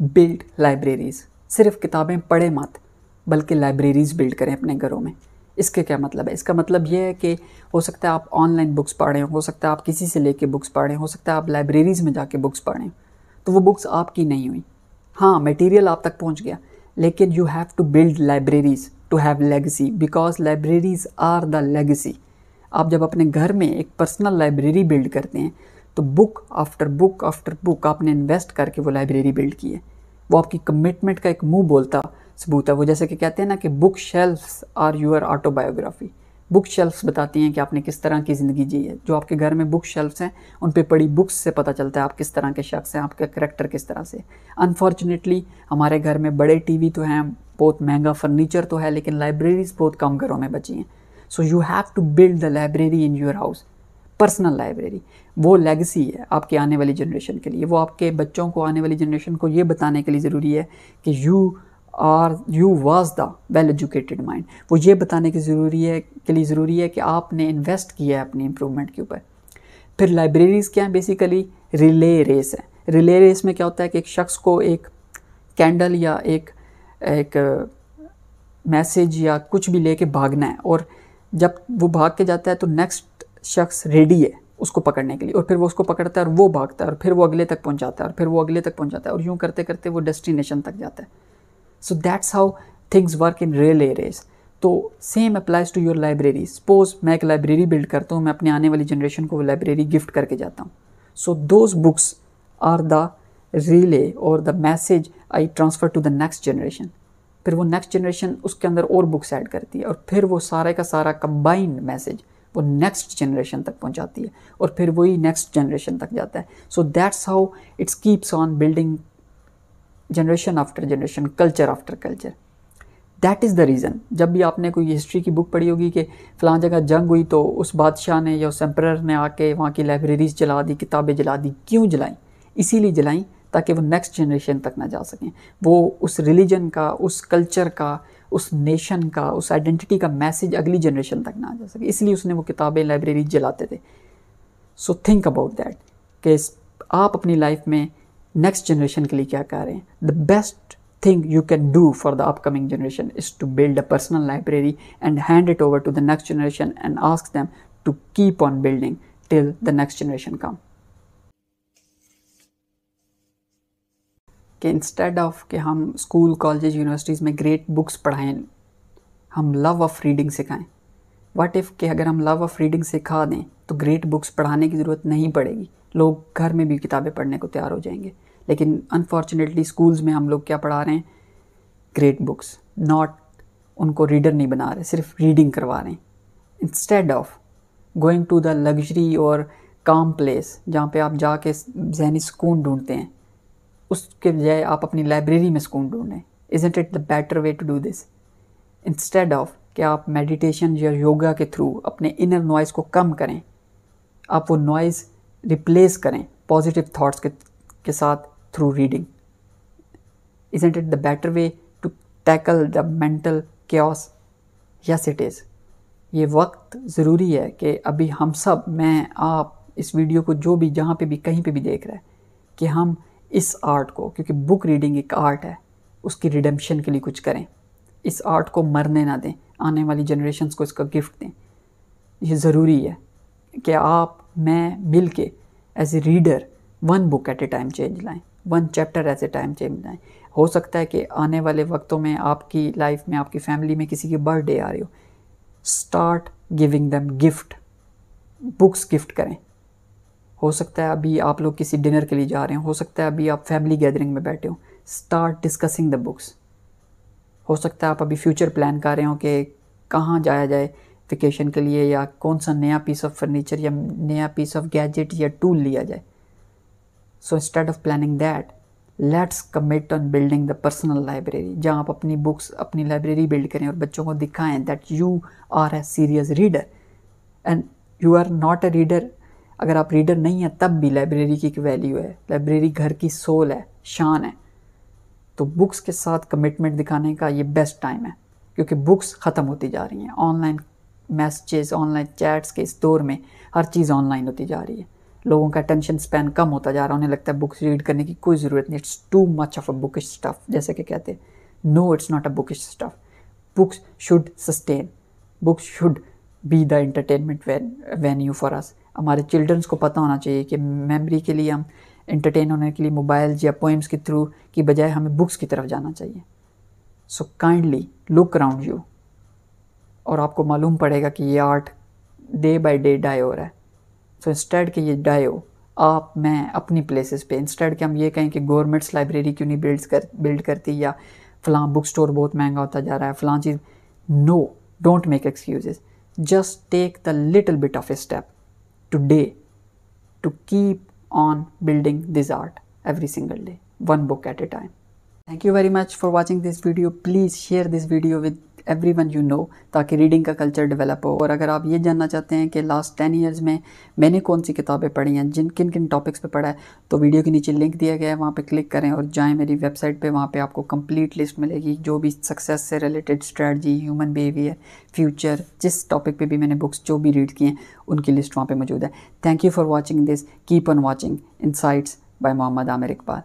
build libraries. सिर्फ किताबें पढ़े मत बल्कि लाइब्रेरीज बिल्ड करें अपने घरों में। इसके क्या मतलब है? इसका मतलब ये है कि हो सकता है आप ऑनलाइन बुक्स पढ़ रहे हो सकता है आप किसी से लेके बुक्स पढ़ रहे हो सकता है आप लाइब्रेरीज़ में जाके बुक्स पढ़ रहे हो, तो वो बुक्स आपकी नहीं हुई। हाँ, मटेरियल आप तक पहुंच गया, लेकिन you have to build libraries to have legacy, because libraries are the legacy. आप जब अपने घर में एक पर्सनल लाइब्रेरी बिल्ड करते हैं तो book after book after book आपने इन्वेस्ट करके वो लाइब्रेरी बिल्ड की है। वो आपकी कमिटमेंट का एक मुंह बोलता सबूत है। वो जैसे कि कहते हैं ना कि book shelves are your autobiography. Book shelves बताती हैं कि आपने किस तरह की ज़िंदगी जी है। जो आपके घर में बुक शेल्फ्स हैं उन पे पड़ी बुक्स से पता चलता है आप किस तरह के शख्स हैं, आपका करैक्टर किस तरह से। अनफॉर्चुनेटली हमारे घर में बड़े टीवी तो हैं, बहुत महंगा फर्नीचर तो है, लेकिन लाइब्रेरीज बहुत कम घरों में बची हैं। So you have to build the library in your house, personal library. वो लेगेसी है आपकी आने वाली जनरेशन के लिए। वो आपके बच्चों को, आने वाली जनरेशन को ये बताने के लिए ज़रूरी है कि you was the well educated mind. वो ये बताने की ज़रूरी है कि आपने इन्वेस्ट किया है अपनी इम्प्रूवमेंट के ऊपर। फिर लाइब्रेरीज़ क्या हैं? बेसिकली रिले रेस है। रिले रेस में क्या होता है कि एक शख्स को एक कैंडल या एक मैसेज या कुछ भी लेके भागना है, और जब वो भाग के जाता है तो नेक्स्ट शख्स रेडी है उसको पकड़ने के लिए, और फिर वो उसको पकड़ता है और वो भागता है, और फिर वो अगले तक पहुंचाता है, और फिर वो अगले तक पहुंचाता है, और यूँ करते करते वो डेस्टिनेशन तक जाता है। So that's how things work in relay race. तो same applies to your library. Suppose मैं एक लाइब्रेरी बिल्ड करता हूँ, मैं अपने आने वाली जनरेशन को वो लाइब्रेरी गिफ्ट करके जाता हूँ। So those books are the relay और the message I transfer to the next generation. फिर वो नेक्स्ट जनरेशन उसके अंदर और बुक्स ऐड करती है, और फिर वो सारे का सारा कंबाइंड मैसेज वो नेक्स्ट जनरेशन तक पहुंचाती है, और फिर वही नेक्स्ट जनरेशन तक जाता है। So that's how it's keeps on building generation after generation, culture after culture. That is the reason. जब भी आपने कोई हिस्ट्री की बुक पढ़ी होगी कि फ़लाँ जगह जंग हुई तो उस बादशाह ने या उस एम्परर ने आके वहाँ की लाइब्रेरीज जला दी, किताबें जला दी। क्यों जलाई? इसीलिए जलाई ताकि वो नेक्स्ट जनरेशन तक ना जा सकें। वो उस रिलीजन का, उस कल्चर का, उस नेशन का, उस आइडेंटिटी का मैसेज अगली जनरेशन तक ना जा सके, इसलिए उसने वो किताबें, लाइब्रेरी जलाते थे। सो थिंक अबाउट दैट कि आप अपनी लाइफ में नेक्स्ट जनरेशन के लिए क्या कर रहे हैं। The best thing you can do for the upcoming generation is to build a personal library and hand it over to the next generation and ask them to keep on building till the next generation come. कि इंस्टेड ऑफ कि हम स्कूल, कॉलेज, यूनिवर्सिटीज़ में ग्रेट बुक्स पढ़ाएं, हम लव ऑफ रीडिंग सिखाएं। व्हाट इफ़ कि अगर हम लव ऑफ रीडिंग सिखा दें तो ग्रेट बुक्स पढ़ाने की ज़रूरत नहीं पड़ेगी, लोग घर में भी किताबें पढ़ने को तैयार हो जाएंगे। लेकिन अनफॉर्चुनेटली स्कूल्स में हम लोग क्या पढ़ा रहे हैं? ग्रेट बुक्स, नॉट उनको रीडर नहीं बना रहे, सिर्फ रीडिंग करवा रहे हैं। Instead of going to the luxury और काम प्लेस जहाँ पे आप जाके ज़हनी सुकून ढूंढते हैं, उसके बजाय आप अपनी लाइब्रेरी में सुकून ढूंढें। Isn't it the better way to do this? Instead of कि आप मेडिटेशन या योगा के थ्रू अपने इनर नॉइज़ को कम करें, आप वो नॉइज़ रिप्लेस करें पॉजिटिव थाट्स के साथ through reading. Isn't it the better way to tackle the mental chaos? Yes, it is. ये वक्त ज़रूरी है कि अभी हम सब, मैं, आप, इस वीडियो को जो भी जहाँ पे भी कहीं पे भी देख रहा है, कि हम इस आर्ट को, क्योंकि बुक रीडिंग एक आर्ट है, उसकी रिडेम्पशन के लिए कुछ करें। इस आर्ट को मरने ना दें, आने वाली जनरेशन्स को इसका गिफ्ट दें। ये ज़रूरी है कि आप, मैं मिल के as a reader one book at a time change लाएँ, one chapter at a time change लाएँ। हो सकता है कि आने वाले वक्तों में आपकी लाइफ में, आपकी फैमिली में किसी की बर्थडे आ रही हो, start giving them gift, books gift करें। हो सकता है अभी आप लोग किसी डिनर के लिए जा रहे हो सकता है अभी आप फैमिली गैदरिंग में बैठे हो, स्टार्ट डिस्कसिंग द बुक्स। हो सकता है आप अभी फ्यूचर प्लान कर रहे हो कि कहाँ जाया जाए वेकेशन के लिए, या कौन सा नया पीस ऑफ फर्नीचर या नया पीस ऑफ गैजेट या टूल लिया जाए। So instead of planning that, let's commit on building the personal library, जहाँ आप अपनी बुक्स, अपनी लाइब्रेरी बिल्ड करें और बच्चों को दिखाएं that you are a serious reader and you are not a reader. अगर आप रीडर नहीं हैं तब भी लाइब्रेरी की एक वैल्यू है। लाइब्रेरी घर की सोल है, शान है। तो बुक्स के साथ कमिटमेंट दिखाने का ये बेस्ट टाइम है, क्योंकि बुक्स ख़त्म होती जा रही हैं। ऑनलाइन मैसेजेस, ऑनलाइन चैट्स के इस दौर में हर चीज़ ऑनलाइन होती जा रही है। लोगों का अटेंशन स्पैन कम होता जा रहा है, उन्हें लगता है बुक्स रीड करने की कोई ज़रूरत नहीं, it's too much of a bookish stuff, जैसे कि कहते हैं। No, it's not a bookish stuff. Books should sustain, books should be the entertainment venue for us. हमारे चिल्ड्रंस को पता होना चाहिए कि मेमोरी के लिए हम एंटरटेन होने के लिए मोबाइल्स या पोएम्स के थ्रू की बजाय हमें बुक्स की तरफ जाना चाहिए। So kindly look around you, और आपको मालूम पड़ेगा कि ये art day by day die हो रहा है। सो इंस्टेड कि ये डाई हो, आप मैं अपनी प्लेसेस पे, इंस्टेड कि हम ये कहें कि गवर्नमेंट्स लाइब्रेरी क्यों नहीं बिल्ड करती, या फ़लाँ बुक स्टोर बहुत महंगा होता जा रहा है, फ़लाँ चीज़। No, don't make excuses, just take the little bit of a step today to keep on building this art every single day, one book at a time. Thank you very much for watching this video. Please share this video with everyone you know, ताकि रीडिंग का कल्चर डेवलप हो। और अगर आप ये जानना चाहते हैं कि लास्ट 10 ईयर्स में मैंने कौन सी किताबें पढ़ी हैं, किन किन टॉपिक्स पे पढ़ा है, तो वीडियो के नीचे लिंक दिया गया है, वहाँ पे क्लिक करें और जाएं मेरी वेबसाइट पे। वहाँ पे आपको कंप्लीट लिस्ट मिलेगी, जो भी सक्सेस से related strategy, human behaviour, future, जिस टॉपिक पे भी मैंने बुक्स जो भी रीड किए हैं उनकी लिस्ट वहाँ पे मौजूद है। Thank you for watching this, keep on watching insights by Mohammad Aamir Iqbal.